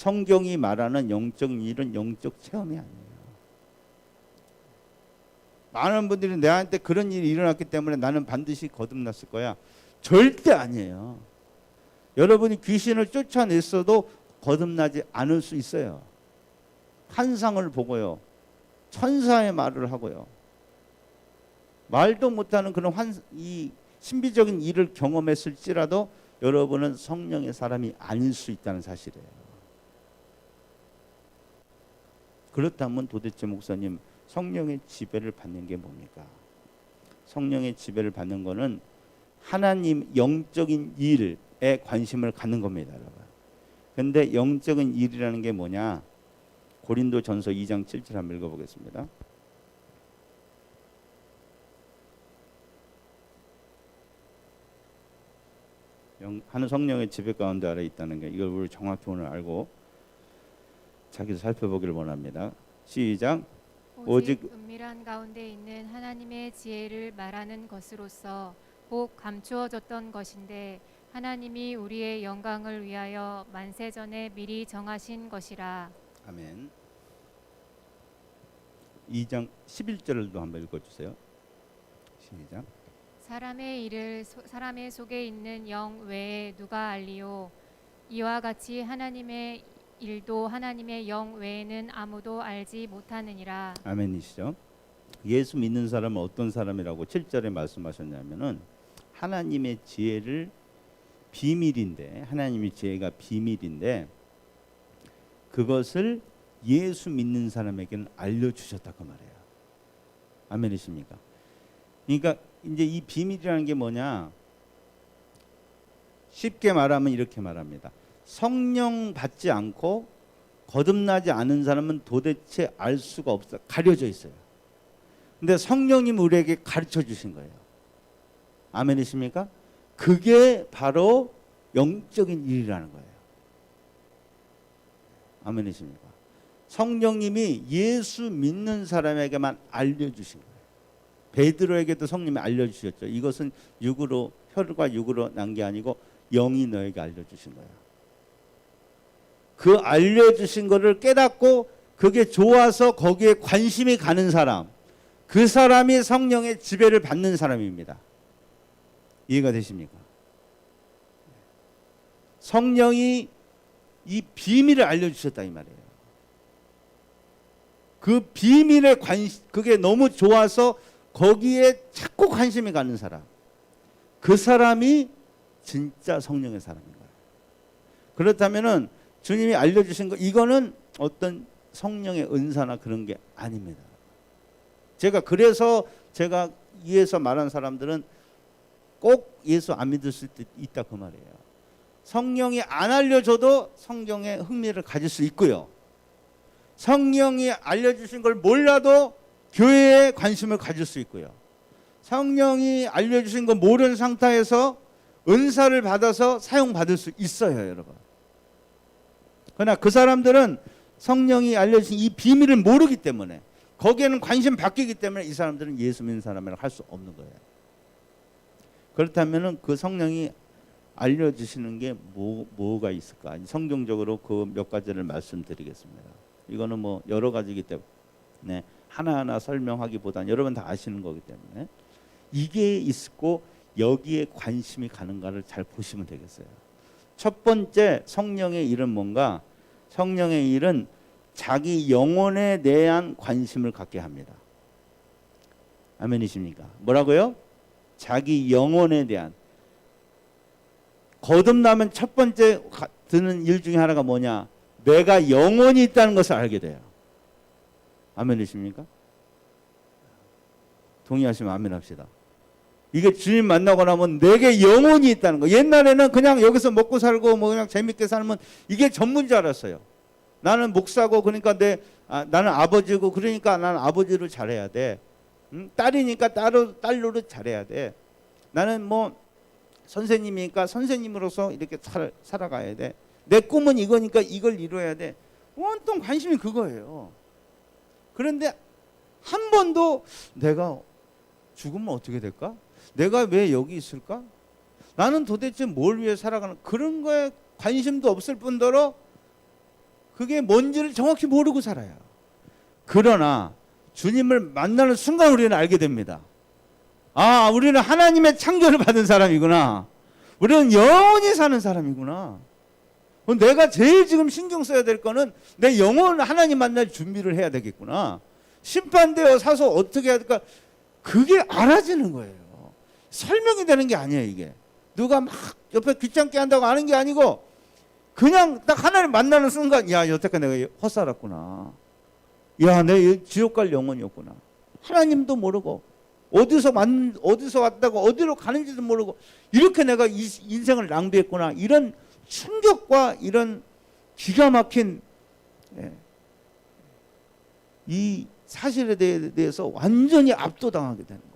성경이 말하는 영적인 일은 영적 체험이 아니에요. 많은 분들이 내한테 그런 일이 일어났기 때문에 나는 반드시 거듭났을 거야. 절대 아니에요. 여러분이 귀신을 쫓아냈어도 거듭나지 않을 수 있어요. 환상을 보고요. 천사의 말을 하고요. 말도 못하는 그런 이 신비적인 일을 경험했을지라도 여러분은 성령의 사람이 아닐 수 있다는 사실이에요. 그렇다면 도대체 목사님, 성령의 지배를 받는 게 뭡니까? 성령의 지배를 받는 거는 하나님 영적인 일에 관심을 갖는 겁니다, 여러분. 근데 영적인 일이라는 게 뭐냐? 고린도전서 2장 7절 한번 읽어보겠습니다. 하는 성령의 지배 가운데 아래 있다는 게 이걸 우리 정확히 오늘 알고 자기도 살펴보기를 원합니다. 시작. 오직 은밀한 가운데 있는 하나님의 지혜를 말하는 것으로서 곧 감추어졌던 것인데 하나님이 우리의 영광을 위하여 만세 전에 미리 정하신 것이라. 아멘. 2장 11절도 한번 읽어주세요. 시작. 사람의 속에 있는 영 외에 누가 알리요? 이와 같이 하나님의 일도 하나님의 영 외에는 아무도 알지 못하느니라. 아멘이시죠? 예수 믿는 사람은 어떤 사람이라고 7절에 말씀하셨냐면은 하나님의 지혜를 비밀인데, 하나님의 지혜가 비밀인데 그것을 예수 믿는 사람에게는 알려주셨다 그 말이에요. 아멘이십니까? 그러니까 이제 이 비밀이라는 게 뭐냐? 쉽게 말하면 이렇게 말합니다. 성령 받지 않고 거듭나지 않은 사람은 도대체 알 수가 없어요. 가려져 있어요. 근데 성령님 우리에게 가르쳐 주신 거예요. 아멘이십니까? 그게 바로 영적인 일이라는 거예요. 아멘이십니까? 성령님이 예수 믿는 사람에게만 알려주신 거예요. 베드로에게도 성령님이 알려주셨죠. 이것은 혈과 육으로 난 게 아니고 영이 너에게 알려주신 거예요. 그 알려주신 거를 깨닫고 그게 좋아서 거기에 관심이 가는 사람, 그 사람이 성령의 지배를 받는 사람입니다. 이해가 되십니까? 성령이 이 비밀을 알려주셨다 이 말이에요. 그 비밀에 그게 너무 좋아서 거기에 자꾸 관심이 가는 사람, 그 사람이 진짜 성령의 사람인 거예요. 그렇다면은 주님이 알려주신 거 이거는 어떤 성령의 은사나 그런 게 아닙니다. 그래서 제가 위에서 말한 사람들은 꼭 예수 안 믿을 수도 있다 그 말이에요. 성령이 안 알려줘도 성경에 흥미를 가질 수 있고요. 성령이 알려주신 걸 몰라도 교회에 관심을 가질 수 있고요. 성령이 알려주신 거 모르는 상태에서 은사를 받아서 사용받을 수 있어요, 여러분. 그러나 그 사람들은 성령이 알려주신 이 비밀을 모르기 때문에, 거기에는 관심 바뀌기 때문에 이 사람들은 예수 믿는 사람이라고 할 수 없는 거예요. 그렇다면 그 성령이 알려주시는 게 뭐가 있을까? 성경적으로 그 몇 가지를 말씀드리겠습니다. 이거는 뭐 여러 가지이기 때문에 하나하나 설명하기보다는 여러분 다 아시는 거기 때문에 이게 있고 여기에 관심이 가는가를 잘 보시면 되겠어요. 첫 번째, 성령의 일은 뭔가? 성령의 일은 자기 영혼에 대한 관심을 갖게 합니다. 아멘이십니까? 뭐라고요? 자기 영혼에 대한. 거듭나면 첫 번째 드는 일 중에 하나가 뭐냐? 내가 영혼이 있다는 것을 알게 돼요. 아멘이십니까? 동의하시면 아멘 합시다. 이게 주님 만나고 나면 내게 영혼이 있다는 거. 옛날에는 그냥 여기서 먹고 살고 뭐 그냥 재밌게 살면 이게 전부인 줄 알았어요. 나는 목사고 그러니까 나는 아버지고 그러니까 나는 아버지를 잘해야 돼. 딸이니까 딸로 잘해야 돼. 나는 뭐 선생님이니까 선생님으로서 이렇게 살아가야 돼. 내 꿈은 이거니까 이걸 이루어야 돼. 온통 관심이 그거예요. 그런데 한 번도 내가 죽으면 어떻게 될까? 내가 왜 여기 있을까? 나는 도대체 뭘 위해 살아가는 그런 거에 관심도 없을 뿐더러 그게 뭔지를 정확히 모르고 살아요. 그러나 주님을 만나는 순간 우리는 알게 됩니다. 아, 우리는 하나님의 창조를 받은 사람이구나. 우리는 영원히 사는 사람이구나. 내가 제일 지금 신경 써야 될 거는 내 영혼 하나님 만날 준비를 해야 되겠구나. 심판되어 사서 어떻게 해야 될까? 그게 알아지는 거예요. 설명이 되는 게 아니에요, 이게. 누가 막 옆에 귀찮게 한다고 하는 게 아니고 그냥 딱 하나님 만나는 순간, 야, 여태까지 내가 헛살았구나. 야, 내 지옥 갈 영혼이었구나. 하나님도 모르고 어디서 왔다고 어디로 가는지도 모르고 이렇게 내가 인생을 낭비했구나. 이런 충격과 이런 기가 막힌 이 사실에 대해서 완전히 압도당하게 되는 거죠.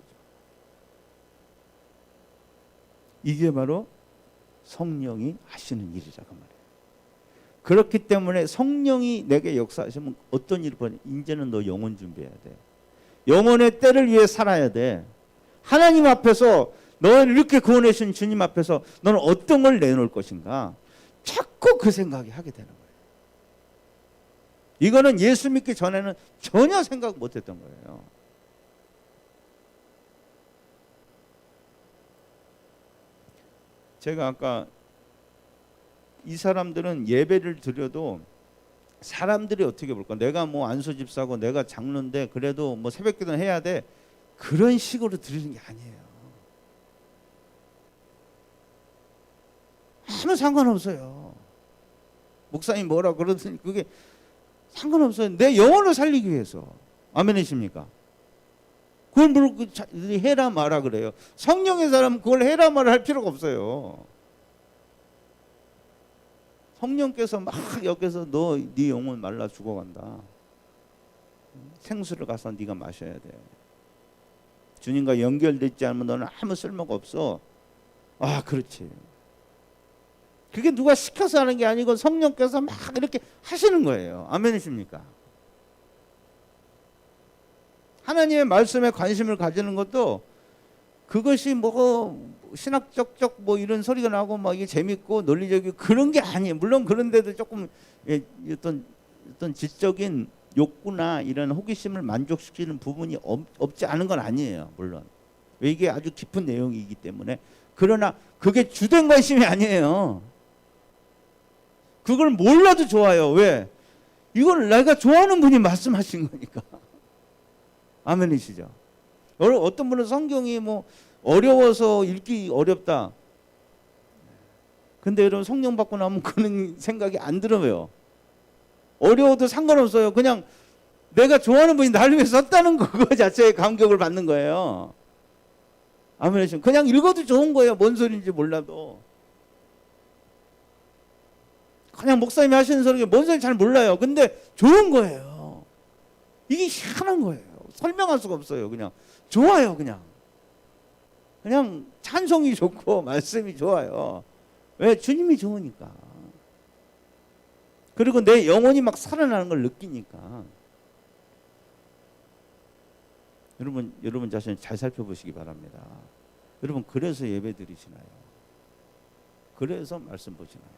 이게 바로 성령이 하시는 일이라 그 말이에요. 그렇기 때문에 성령이 내게 역사하시면 어떤 일을 벌여? 이제는 너 영혼 준비해야 돼. 영혼의 때를 위해 살아야 돼. 하나님 앞에서 너를 이렇게 구원해 주신 주님 앞에서 너는 어떤 걸 내놓을 것인가? 자꾸 그 생각이 하게 되는 거예요. 이거는 예수 믿기 전에는 전혀 생각 못했던 거예요. 제가 아까 이 사람들은 예배를 드려도 사람들이 어떻게 볼까? 내가 뭐 안수 집사고 내가 장로인데 그래도 뭐 새벽기도는 해야 돼. 그런 식으로 드리는 게 아니에요. 아무 상관없어요. 목사님 뭐라 그러더니 그게 상관없어요. 내 영혼을 살리기 위해서. 아멘이십니까? 그걸 뭘 해라 마라 그래요. 성령의 사람은 그걸 해라 마라 할 필요가 없어요. 성령께서 막 여기서 너 네 영혼 말라 죽어간다. 생수를 가서 네가 마셔야 돼. 주님과 연결되지 않으면 너는 아무 쓸모가 없어. 아, 그렇지. 그게 누가 시켜서 하는 게 아니고 성령께서 막 이렇게 하시는 거예요. 아멘이십니까? 하나님의 말씀에 관심을 가지는 것도 그것이 뭐 신학적 뭐 이런 소리가 나고 막 이게 재밌고 논리적이고 그런 게 아니에요. 물론 그런데도 조금 어떤 지적인 욕구나 이런 호기심을 만족시키는 부분이 없지 않은 건 아니에요. 물론 왜 이게 아주 깊은 내용이기 때문에. 그러나 그게 주된 관심이 아니에요. 그걸 몰라도 좋아요. 왜? 이걸 내가 좋아하는 분이 말씀하신 거니까. 아멘이시죠? 어떤 분은 성경이 뭐 어려워서 읽기 어렵다. 근데 여러분 성령 받고 나면 그런 생각이 안 들어요. 어려워도 상관없어요. 그냥 내가 좋아하는 분이 나를 위해 썼다는 그거 자체에 감격을 받는 거예요. 아멘. 그냥 읽어도 좋은 거예요. 뭔 소리인지 몰라도. 그냥 목사님이 하시는 소리가 뭔 소리인지 잘 몰라요. 근데 좋은 거예요. 이게 희한한 거예요. 설명할 수가 없어요. 그냥 좋아요. 그냥 찬송이 좋고 말씀이 좋아요. 왜? 주님이 좋으니까. 그리고 내 영혼이 막 살아나는 걸 느끼니까. 여러분 자신을 잘 살펴보시기 바랍니다. 여러분 그래서 예배 드리시나요? 그래서 말씀 보시나요?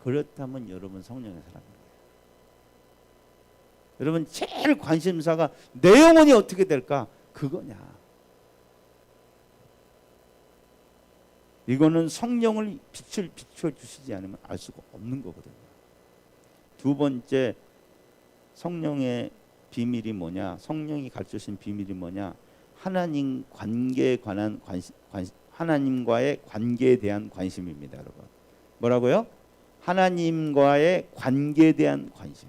그렇다면 여러분 성령의 사람이에요. 여러분 제일 관심사가 내 영혼이 어떻게 될까? 그거냐? 이거는 성령을 빛을 비춰주시지 않으면 알 수가 없는 거거든요. 두 번째, 성령의 비밀이 뭐냐? 성령이 가르쳐주신 비밀이 뭐냐? 하나님 관계에 관한 하나님과의 관계에 대한 관심입니다, 여러분. 뭐라고요? 하나님과의 관계에 대한 관심.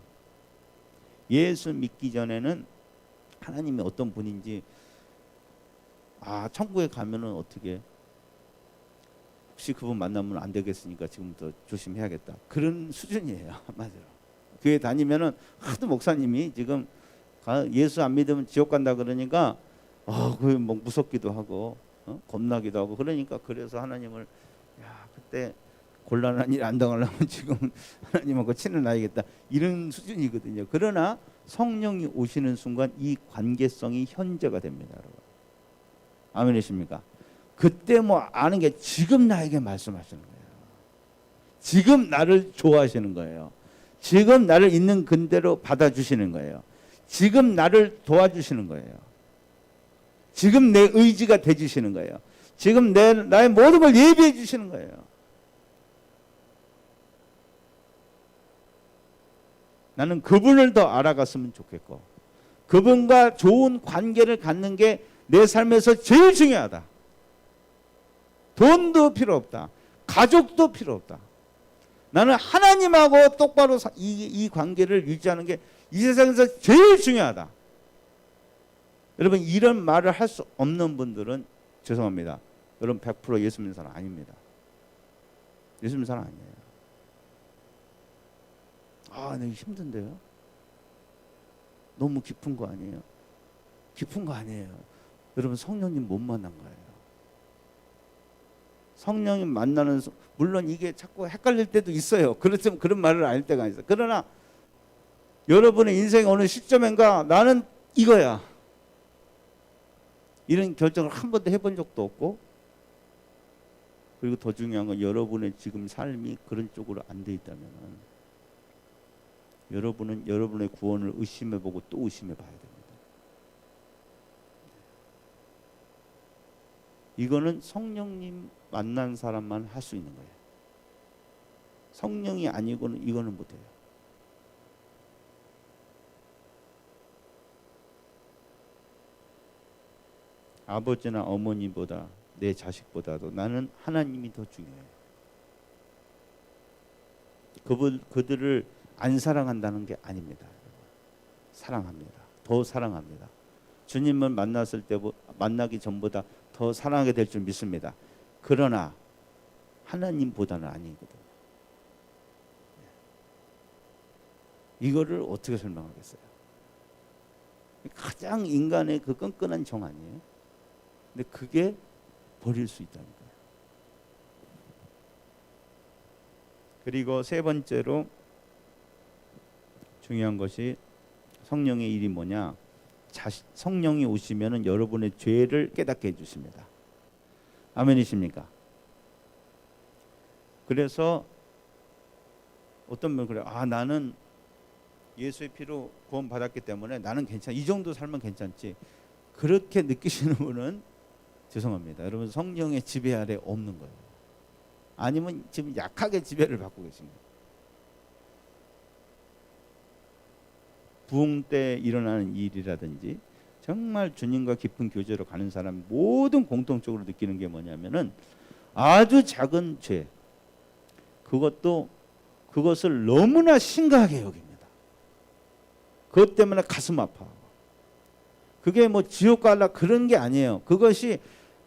예수 믿기 전에는 하나님이 어떤 분인지, 천국에 가면은 어떻게, 혹시 그분 만나면 안 되겠으니까 지금부터 조심해야겠다. 그런 수준이에요. 맞아요. 교회 다니면은 하도 목사님이 지금 예수 안 믿으면 지옥 간다 그러니까 그 뭐 무섭기도 하고 겁나기도 하고 그러니까 그래서 하나님을 그때 곤란한 일 안 당하려면 지금 하나님하고 친을 놔야겠다 이런 수준이거든요. 그러나 성령이 오시는 순간 이 관계성이 현재가 됩니다, 여러분. 아멘이십니까? 그때 뭐 아는 게 지금 나에게 말씀하시는 거예요. 지금 나를 좋아하시는 거예요. 지금 나를 있는 그대로 받아주시는 거예요. 지금 나를 도와주시는 거예요. 지금 내 의지가 되주시는 거예요. 지금 나의 모든 걸 예비해 주시는 거예요. 나는 그분을 더 알아갔으면 좋겠고 그분과 좋은 관계를 갖는 게 내 삶에서 제일 중요하다. 돈도 필요 없다. 가족도 필요 없다. 나는 하나님하고 똑바로 이 관계를 유지하는 게 이 세상에서 제일 중요하다. 여러분 이런 말을 할 수 없는 분들은 죄송합니다. 여러분 100% 예수 믿는 사람 아닙니다. 예수 믿는 사람 아니에요. 내가 힘든데요? 너무 깊은 거 아니에요? 깊은 거 아니에요. 여러분 성령님 못 만난 거예요. 성령님 만나는 물론 이게 자꾸 헷갈릴 때도 있어요. 그렇지만 그런 말을 알 때가 있어요. 그러나 여러분의 인생의 어느 시점인가 나는 이거야. 이런 결정을 한 번도 해본 적도 없고 그리고 더 중요한 건 여러분의 지금 삶이 그런 쪽으로 안 돼 있다면 여러분은 여러분의 구원을 의심해보고 또 의심해봐야 됩니다. 이거는 성령님 만난 사람만 할 수 있는 거예요. 성령이 아니고는 이거는 못해요. 아버지나 어머니보다 내 자식보다도 나는 하나님이 더 중요해요. 그들을 안 사랑한다는 게 아닙니다. 사랑합니다. 더 사랑합니다. 주님을 만나기 전보다 더 사랑하게 될 줄 믿습니다. 그러나 하나님보다는 아니거든요. 이거를 어떻게 설명하겠어요? 가장 인간의 그 끈끈한 정 아니에요? 근데 그게 버릴 수 있다니까요. 그리고 세 번째로 중요한 것이 성령의 일이 뭐냐? 성령이 오시면은 여러분의 죄를 깨닫게 해주십니다. 아멘이십니까? 그래서 어떤 분은 그래요. 나는 예수의 피로 구원 받았기 때문에 나는 괜찮아. 이 정도 살면 괜찮지. 그렇게 느끼시는 분은 죄송합니다. 여러분 성령의 지배 아래 없는 거예요. 아니면 지금 약하게 지배를 받고 계십니다. 부흥 때 일어나는 일이라든지 정말 주님과 깊은 교제로 가는 사람 모든 공통적으로 느끼는 게 뭐냐면은 아주 작은 죄, 그것을 너무나 심각하게 여깁니다. 그것 때문에 가슴 아파. 그게 뭐 지옥 갈라 그런 게 아니에요. 그것이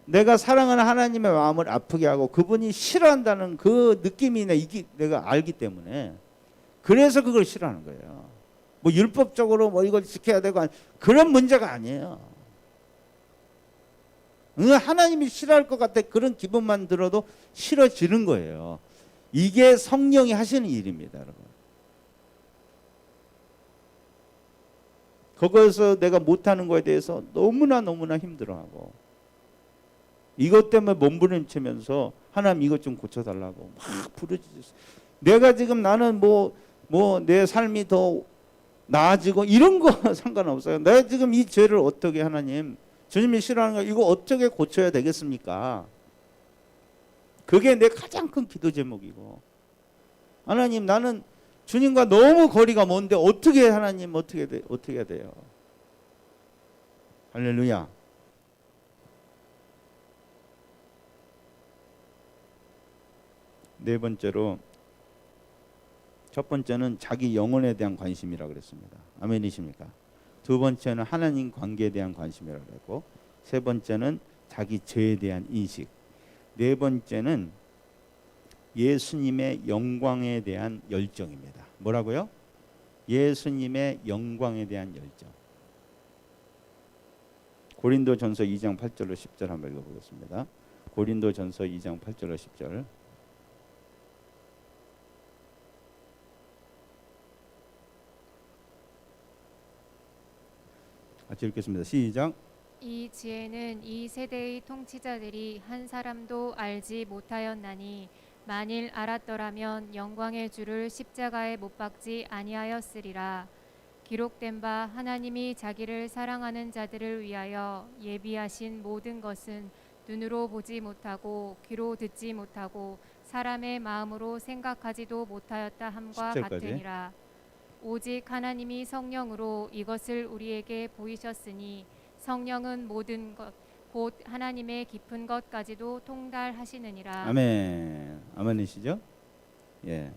내가 사랑하는 하나님의 마음을 아프게 하고 그분이 싫어한다는 그 느낌이 내가 알기 때문에 그래서 그걸 싫어하는 거예요. 뭐 율법적으로 뭐 이걸 지켜야 되고 그런 문제가 아니에요. 하나님이 싫어할 것 같아 그런 기분만 들어도 싫어지는 거예요. 이게 성령이 하시는 일입니다, 여러분. 거기서 내가 못하는 거에 대해서 너무나 힘들어하고 이것 때문에 몸부림치면서 하나님 이것 좀 고쳐달라고 막 부르짖었어요. 내가 지금 나는 뭐 내 삶이 더 나아지고 이런 거 상관없어요. 내가 지금 이 죄를 어떻게 하나님 주님이 싫어하는 거 이거 어떻게 고쳐야 되겠습니까? 그게 내 가장 큰 기도 제목이고 하나님 나는 주님과 너무 거리가 먼데 어떻게 하나님 어떻게 해야 돼요? 할렐루야. 네 번째로 첫 번째는 자기 영혼에 대한 관심이라고 그랬습니다. 아멘이십니까? 두 번째는 하나님 관계에 대한 관심이라고 그랬고 세 번째는 자기 죄에 대한 인식. 네 번째는 예수님의 영광에 대한 열정입니다. 뭐라고요? 예수님의 영광에 대한 열정. 고린도전서 2장 8절로 10절 한번 읽어보겠습니다. 고린도전서 2장 8절로 10절. 같이 읽겠습니다. 시작. 이 지혜는 이 세대의 통치자들이 한 사람도 알지 못하였나니 만일 알았더라면 영광의 주를 십자가에 못 박지 아니하였으리라. 기록된 바 하나님이 자기를 사랑하는 자들을 위하여 예비하신 모든 것은 눈으로 보지 못하고 귀로 듣지 못하고 사람의 마음으로 생각하지도 못하였다 함과 10절까지. 같으니라. 오직 하나님이 성령으로 이것을 우리에게 보이셨으니 성령은 모든 것 곧 하나님의 깊은 것까지도 통달하시느니라. 아멘. 아멘이시죠? 예.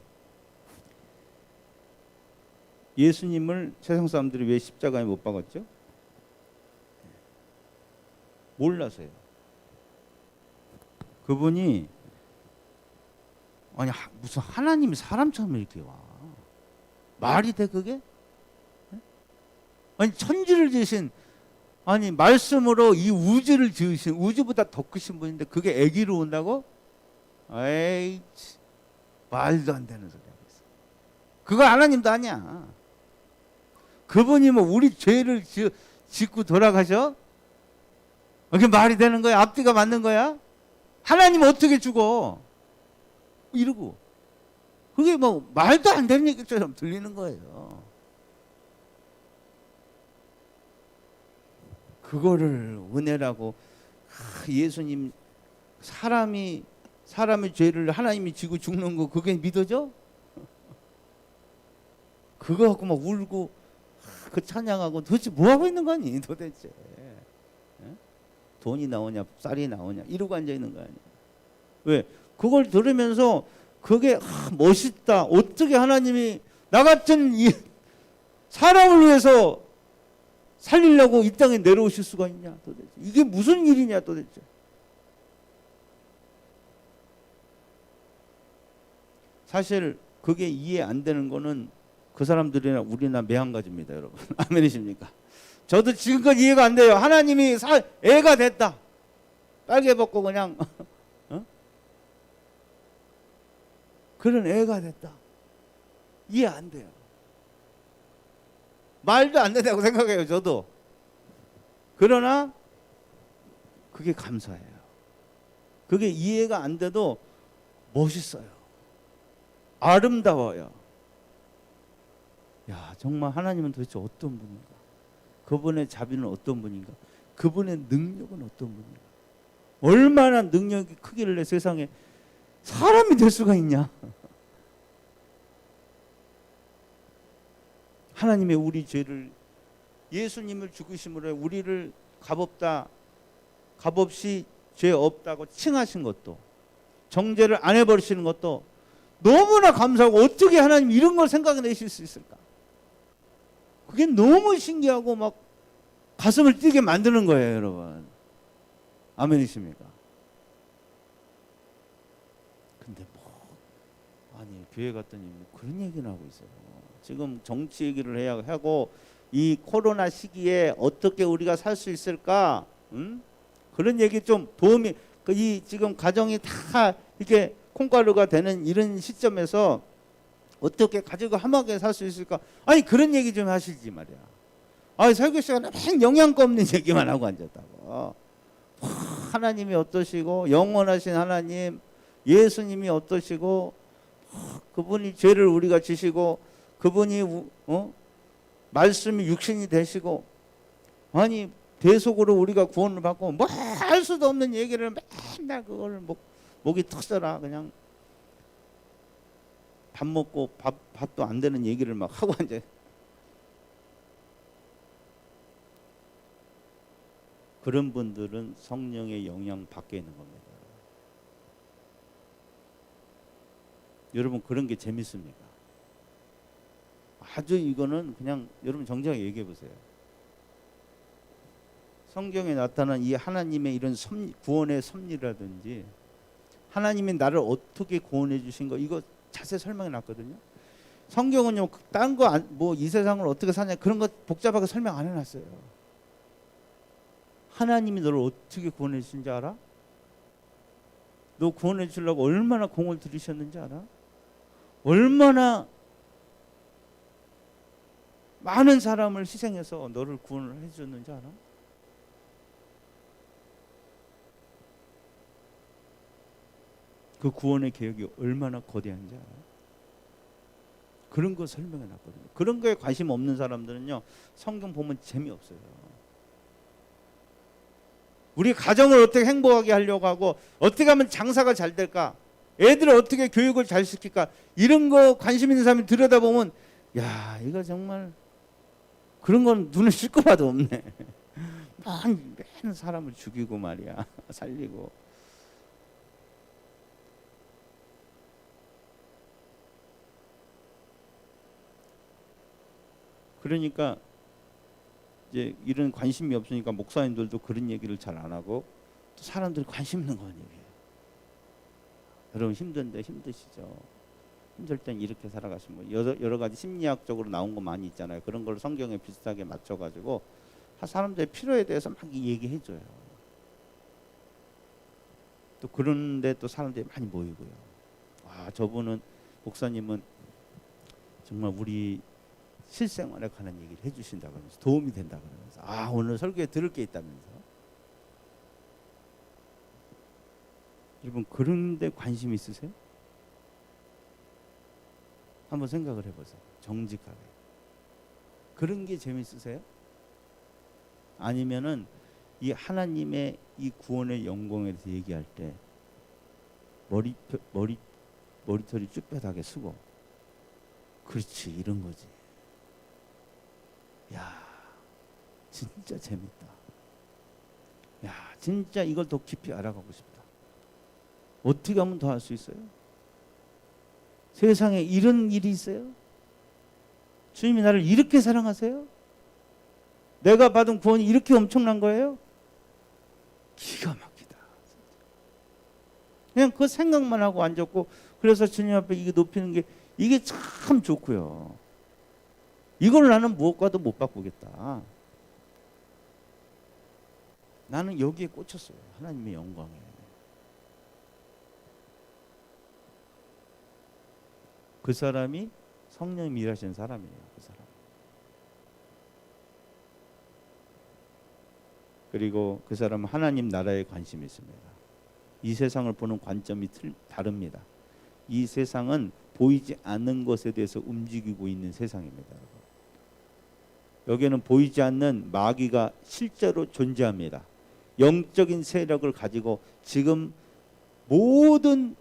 예수님을 세상 사람들이 왜 십자가에 못 박았죠? 몰라서요. 그분이 아니 무슨 하나님이 사람처럼 이렇게 와. 말이 돼 그게? 아니 천지를 지으신 아니 말씀으로 이 우주를 지으신 우주보다 더 크신 분인데 그게 아기로 온다고? 에이 말도 안 되는 소리 하고 있어. 그거 하나님도 아니야. 그분이 뭐 우리 죄를 짓고 돌아가셔? 그게 말이 되는 거야? 앞뒤가 맞는 거야? 하나님 어떻게 죽어? 이러고 그게 뭐 말도 안 되는 얘기처럼 들리는 거예요. 그거를 은혜라고 예수님 사람의 죄를 하나님이 지고 죽는 거 그게 믿어져? 그거 갖고 막 울고 그 찬양하고 도대체 뭐 하고 있는 거니 도대체? 돈이 나오냐 쌀이 나오냐 이러고 앉아 있는 거 아니야? 왜? 그걸 들으면서 그게 멋있다. 어떻게 하나님이 나 같은 이 사람을 위해서 살리려고 이 땅에 내려오실 수가 있냐 도대체. 이게 무슨 일이냐 도대체. 사실 그게 이해 안 되는 거는 그 사람들이나 우리나 매한가지입니다 여러분. 아멘이십니까? 저도 지금껏 이해가 안 돼요. 하나님이 애가 됐다. 빨개 벗고 그냥 그런 애가 됐다. 이해 안 돼요. 말도 안 된다고 생각해요 저도. 그러나 그게 감사해요. 그게 이해가 안 돼도 멋있어요. 아름다워요. 야 정말 하나님은 도대체 어떤 분인가? 그분의 자비는 어떤 분인가? 그분의 능력은 어떤 분인가? 얼마나 능력이 크기를 세상에 사람이 될 수가 있냐? 하나님의 우리 죄를 예수님을 죽으심으로 우리를 값없이 죄 없다고 칭하신 것도, 정죄를 안 해버리시는 것도 너무나 감사하고, 어떻게 하나님 이런 걸 생각내실 수 있을까? 그게 너무 신기하고 막 가슴을 뛰게 만드는 거예요, 여러분. 아멘이십니까? 근데 아니 교회 갔더니 그런 얘기는 하고 있어요. 지금 정치 얘기를 해야 하고, 이 코로나 시기에 어떻게 우리가 살 수 있을까? 그런 얘기 좀 도움이, 이 지금 가정이 다 이렇게 콩가루가 되는 이런 시점에서 어떻게 가지고 함하게 살 수 있을까? 아니 그런 얘기 좀 하시지 말이야. 아니 설교 시간에 맨 영양가 없는 얘기만 하고 앉았다고. 하나님이 어떠시고, 영원하신 하나님, 예수님이 어떠시고, 그분이 죄를 우리가 지시고, 그분이 말씀이 육신이 되시고, 아니 대속으로 우리가 구원을 받고, 뭐 할 수도 없는 얘기를 맨날 그걸 목이 터져라 그냥 밥 먹고 밥도 안 되는 얘기를 막 하고 앉아. 그런 분들은 성령의 영향 밖에 있는 겁니다. 여러분 그런 게 재밌습니까? 아주 이거는 그냥 여러분 정정하게 얘기해 보세요. 성경에 나타난 이 하나님의 이런 구원의 섭리라든지, 하나님이 나를 어떻게 구원해 주신 거, 이거 자세히 설명해 놨거든요. 성경은요, 딴 거 뭐 이 세상을 어떻게 사냐 그런 거 복잡하게 설명 안 해놨어요. 하나님이 너를 어떻게 구원해 주신지 알아? 너 구원해 주려고 얼마나 공을 들이셨는지 알아? 얼마나 많은 사람을 희생해서 너를 구원을 해줬는지 알아? 그 구원의 계획이 얼마나 거대한지 알아? 그런 거 설명해 놨거든요. 그런 거에 관심 없는 사람들은요, 성경 보면 재미없어요. 우리 가정을 어떻게 행복하게 하려고 하고, 어떻게 하면 장사가 잘 될까, 애들을 어떻게 교육을 잘 시킬까, 이런 거 관심 있는 사람이 들여다보면, 야 이거 정말 그런 건 눈을 씻고 봐도 없네. 맨 사람을 죽이고 말이야, 살리고. 그러니까 이제 이런 관심이 없으니까 목사님들도 그런 얘기를 잘 안 하고, 또 사람들이 관심 있는 건 얘기해요. 여러분 힘든데 힘드시죠? 힘들 땐 이렇게 살아가시면, 여러 가지 심리학적으로 나온 거 많이 있잖아요. 그런 걸 성경에 비슷하게 맞춰가지고 사람들의 필요에 대해서 막 얘기해줘요. 또 그런데 또 사람들이 많이 모이고요. 아 저분은, 목사님은 정말 우리 실생활에 관한 얘기를 해주신다 그러면서 도움이 된다 그러면서, 아 오늘 설교에 들을 게 있다면서. 여러분 그런데 관심 있으세요? 한번 생각을 해보세요. 정직하게. 그런 게 재밌으세요? 아니면은 이 하나님의 이 구원의 영광에 대해서 얘기할 때 머리털이 쭈뼛하게 쓰고, 그렇지 이런 거지. 야 진짜 재밌다. 야 진짜 이걸 더 깊이 알아가고 싶다. 어떻게 하면 더 할 수 있어요? 세상에 이런 일이 있어요? 주님이 나를 이렇게 사랑하세요? 내가 받은 구원이 이렇게 엄청난 거예요? 기가 막히다. 그냥 그 생각만 하고 앉았고, 그래서 주님 앞에 이게 높이는 게 이게 참 좋고요. 이걸 나는 무엇과도 못 바꾸겠다. 나는 여기에 꽂혔어요. 하나님의 영광에. 그 사람이 성령이 일하시는 사람이에요. 그 사람. 그리고 그 사람은 하나님 나라에 관심이 있습니다. 이 세상을 보는 관점이 다릅니다. 이 세상은 보이지 않는 것에 대해서 움직이고 있는 세상입니다. 여기에는 보이지 않는 마귀가 실제로 존재합니다. 영적인 세력을 가지고 지금 모든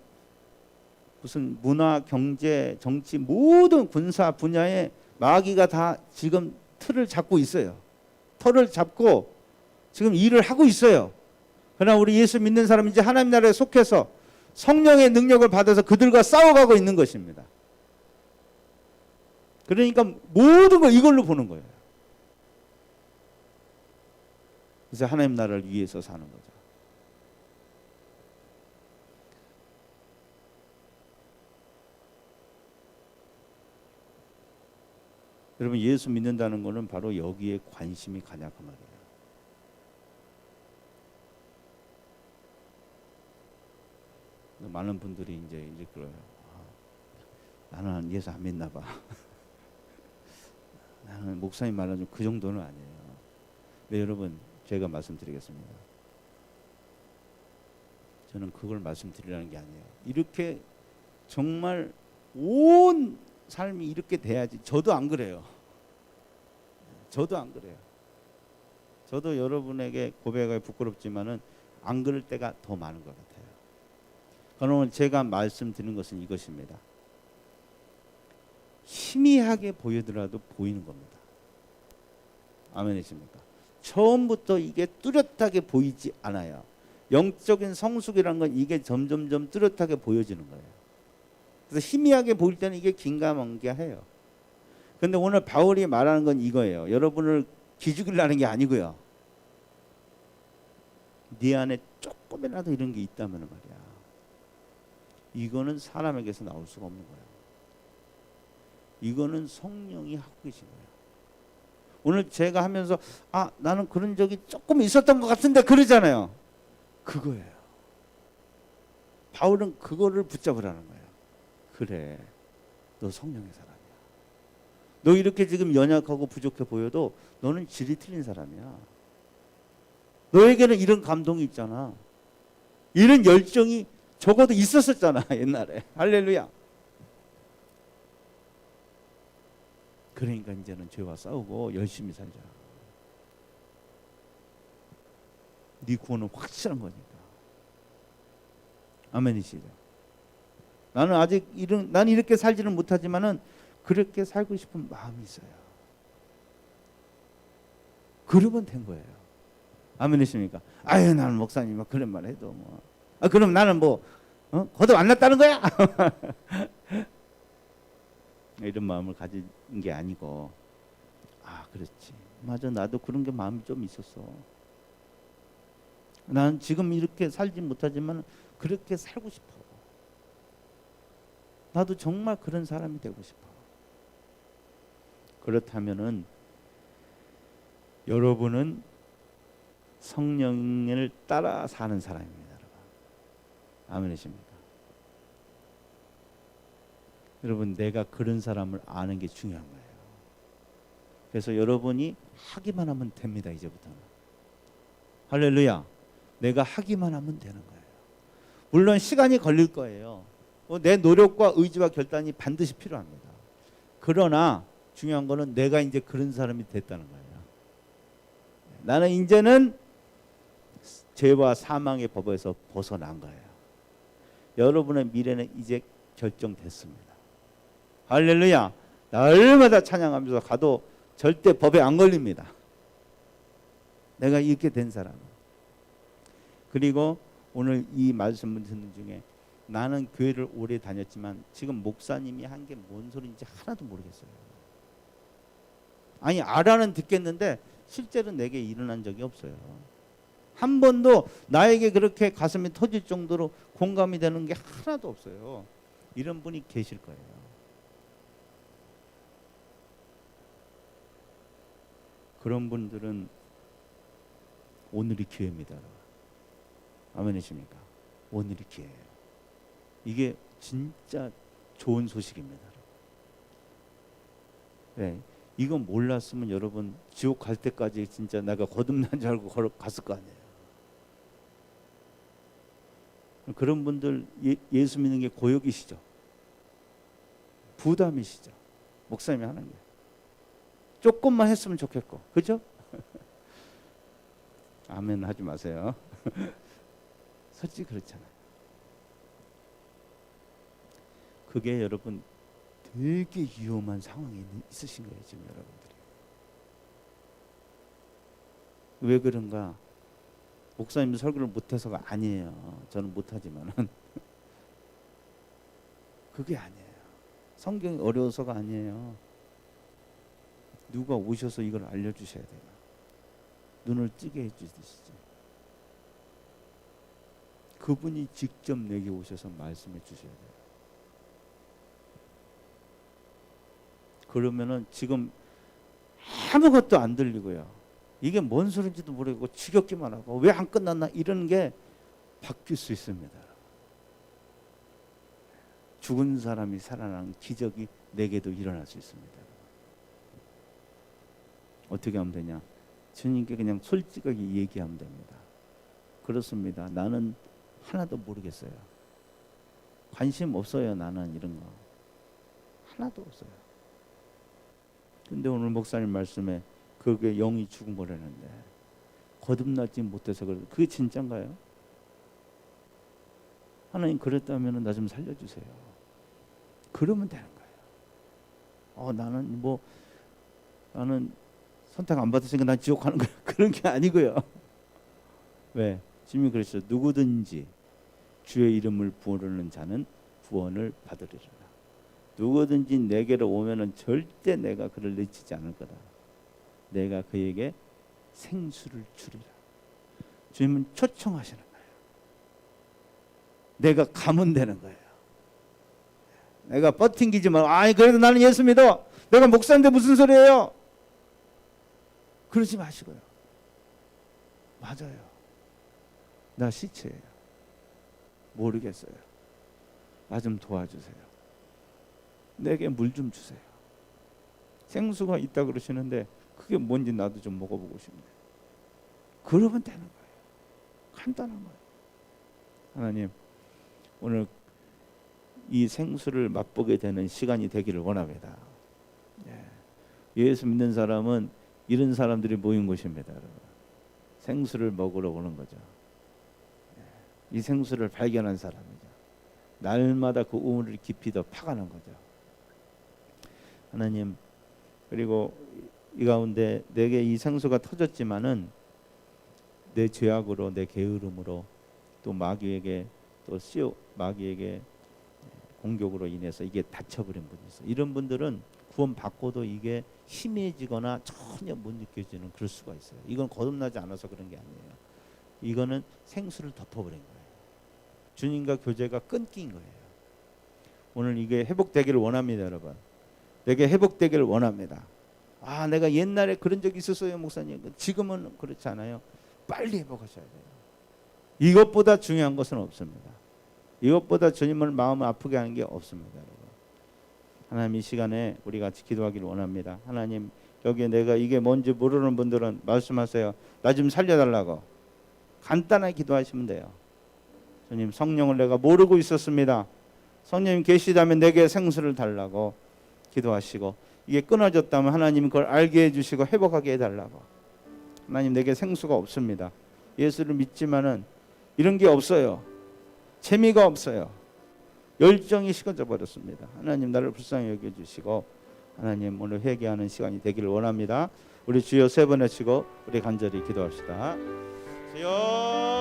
무슨 문화, 경제, 정치, 모든 군사 분야에 마귀가 다 지금 틀을 잡고 있어요. 터를 잡고 지금 일을 하고 있어요. 그러나 우리 예수 믿는 사람은 이제 하나님 나라에 속해서 성령의 능력을 받아서 그들과 싸워가고 있는 것입니다. 그러니까 모든 걸 이걸로 보는 거예요. 그래서 하나님 나라를 위해서 사는 거죠. 여러분, 예수 믿는다는 것은 바로 여기에 관심이 가냐 그 말이에요. 많은 분들이 이제 이렇게 그래요. 나는 예수 안 믿나 봐. 나는 목사님 말하는 그 정도는 아니에요. 네, 여러분, 제가 말씀드리겠습니다. 저는 그걸 말씀드리라는 게 아니에요. 이렇게 정말 온 삶이 이렇게 돼야지. 저도 안 그래요. 저도 안 그래요. 저도 여러분에게 고백하기 부끄럽지만은 안 그럴 때가 더 많은 것 같아요. 그러면 제가 말씀드리는 것은 이것입니다. 희미하게 보이더라도 보이는 겁니다. 아멘이십니까? 처음부터 이게 뚜렷하게 보이지 않아요. 영적인 성숙이라는 건 이게 점점점 뚜렷하게 보여지는 거예요. 그래서 희미하게 보일 때는 이게 긴가민가해요. 그런데 오늘 바울이 말하는 건 이거예요. 여러분을 기죽이려는 게 아니고요. 네 안에 조금이라도 이런 게 있다면 말이야. 이거는 사람에게서 나올 수가 없는 거예요. 이거는 성령이 하고 계신 거예요. 오늘 제가 하면서 나는 그런 적이 조금 있었던 것 같은데 그러잖아요. 그거예요. 바울은 그거를 붙잡으라는 거예요. 그래, 너 성령의 사람이야. 너 이렇게 지금 연약하고 부족해 보여도 너는 질이 틀린 사람이야. 너에게는 이런 감동이 있잖아. 이런 열정이 적어도 있었었잖아 옛날에. 할렐루야. 그러니까 이제는 죄와 싸우고 열심히 살자. 네 구원은 확실한 거니까. 아멘이시죠? 나는 아직 난 이렇게 살지는 못하지만은 그렇게 살고 싶은 마음이 있어요. 그러면 된 거예요. 아멘이십니까? 아유, 나는 목사님 막 그런 말 해도 뭐. 그럼 나는 뭐 거듭 안 났다는 거야? 이런 마음을 가진 게 아니고, 그렇지. 맞아, 나도 그런 게 마음이 좀 있었어. 난 지금 이렇게 살지 못하지만 그렇게 살고 싶어. 나도 정말 그런 사람이 되고 싶어. 그렇다면은 여러분은 성령을 따라 사는 사람입니다. 여러분. 아멘이십니까? 여러분, 내가 그런 사람을 아는 게 중요한 거예요. 그래서 여러분이 하기만 하면 됩니다. 이제부터는. 할렐루야. 내가 하기만 하면 되는 거예요. 물론 시간이 걸릴 거예요. 내 노력과 의지와 결단이 반드시 필요합니다. 그러나 중요한 거는 내가 이제 그런 사람이 됐다는 거예요. 나는 이제는 죄와 사망의 법에서 벗어난 거예요. 여러분의 미래는 이제 결정됐습니다. 할렐루야. 날마다 찬양하면서 가도 절대 법에 안 걸립니다. 내가 이렇게 된 사람. 그리고 오늘 이 말씀을 듣는 중에 나는 교회를 오래 다녔지만 지금 목사님이 한 게 뭔 소리인지 하나도 모르겠어요. 아니, 알아는 듣겠는데 실제로 내게 일어난 적이 없어요. 한 번도 나에게 그렇게 가슴이 터질 정도로 공감이 되는 게 하나도 없어요. 이런 분이 계실 거예요. 그런 분들은 오늘이 기회입니다. 아멘이십니까? 오늘이 기회예요. 이게 진짜 좋은 소식입니다. 네, 이거 몰랐으면 여러분 지옥 갈 때까지 진짜 내가 거듭난 줄 알고 갔을 거 아니에요. 그런 분들 예수 믿는 게 고역이시죠? 부담이시죠? 목사님이 하는 게 조금만 했으면 좋겠고, 그죠? 아멘 하지 마세요. 솔직히 그렇잖아요. 그게 여러분 되게 위험한 상황에 있으신 거예요, 지금 여러분들이. 왜 그런가? 목사님 설교를 못해서가 아니에요. 저는 못하지만은 그게 아니에요. 성경이 어려워서가 아니에요. 누가 오셔서 이걸 알려주셔야 돼요. 눈을 뜨게 해주시지. 그분이 직접 내게 오셔서 말씀해 주셔야 돼요. 그러면은 지금 아무것도 안 들리고요. 이게 뭔 소리인지도 모르겠고 지겹기만 하고 왜 안 끝났나 이런 게 바뀔 수 있습니다. 죽은 사람이 살아나는 기적이 내게도 일어날 수 있습니다. 어떻게 하면 되냐? 주님께 그냥 솔직하게 얘기하면 됩니다. 그렇습니다. 나는 하나도 모르겠어요. 관심 없어요. 나는 이런 거 하나도 없어요. 근데 오늘 목사님 말씀에 그게 영이 죽은 거라는데 거듭나지 못해서 그래. 그게 진짠가요? 하나님 그랬다면 나 좀 살려주세요. 그러면 되는 거예요. 나는 선택 안 받았으니까 난 지옥 가는 거야. 그런 게 아니고요. 왜? 주님이 그랬죠. 누구든지 주의 이름을 부르는 자는 구원을 받으리라. 누구든지 내게로 오면은 절대 내가 그를 내치지 않을 거다. 내가 그에게 생수를 주리라. 주님은 초청하시는 거예요. 내가 가면 되는 거예요. 내가 버팅기지만 그래도 나는 예수 믿어. 내가 목사인데 무슨 소리예요? 그러지 마시고요. 맞아요. 나 시체예요. 모르겠어요. 나 좀 도와주세요. 내게 물 좀 주세요. 생수가 있다 그러시는데 그게 뭔지 나도 좀 먹어보고 싶네요. 그러면 되는 거예요. 간단한 거예요. 하나님, 오늘 이 생수를 맛보게 되는 시간이 되기를 원합니다. 예수 믿는 사람은 이런 사람들이 모인 곳입니다. 여러분. 생수를 먹으러 오는 거죠. 이 생수를 발견한 사람이죠. 날마다 그 우물을 깊이 더 파가는 거죠. 하나님, 그리고 이 가운데 내게 이 생수가 터졌지만은 내 죄악으로, 내 게으름으로 또 마귀에게 공격으로 인해서 이게 닫혀버린 분이 있어요. 이런 분들은 구원 받고도 이게 희미해지거나 전혀 못 느껴지는 그럴 수가 있어요. 이건 거듭나지 않아서 그런 게 아니에요. 이거는 생수를 덮어버린 거예요. 주님과 교제가 끊긴 거예요. 오늘 이게 회복되기를 원합니다, 여러분. 내게 회복되기를 원합니다. 내가 옛날에 그런 적이 있었어요, 목사님. 지금은 그렇지 않아요. 빨리 회복하셔야 돼요. 이것보다 중요한 것은 없습니다. 이것보다 주님을 마음을 아프게 하는 게 없습니다, 여러분. 하나님, 이 시간에 우리 같이 기도하기를 원합니다. 하나님, 여기에 내가 이게 뭔지 모르는 분들은 말씀하세요. 나 좀 살려달라고. 간단하게 기도하시면 돼요. 주님, 성령을 내가 모르고 있었습니다. 성령님 계시다면 내게 생수를 달라고 기도하시고, 이게 끊어졌다면 하나님 그걸 알게 해주시고 회복하게 해달라고. 하나님, 내게 생수가 없습니다. 예수를 믿지만은 이런 게 없어요. 재미가 없어요. 열정이 식어져 버렸습니다. 하나님, 나를 불쌍히 여겨주시고 하나님, 오늘 회개하는 시간이 되기를 원합니다. 우리 주여 세 번 외치고 우리 간절히 기도합시다. 주여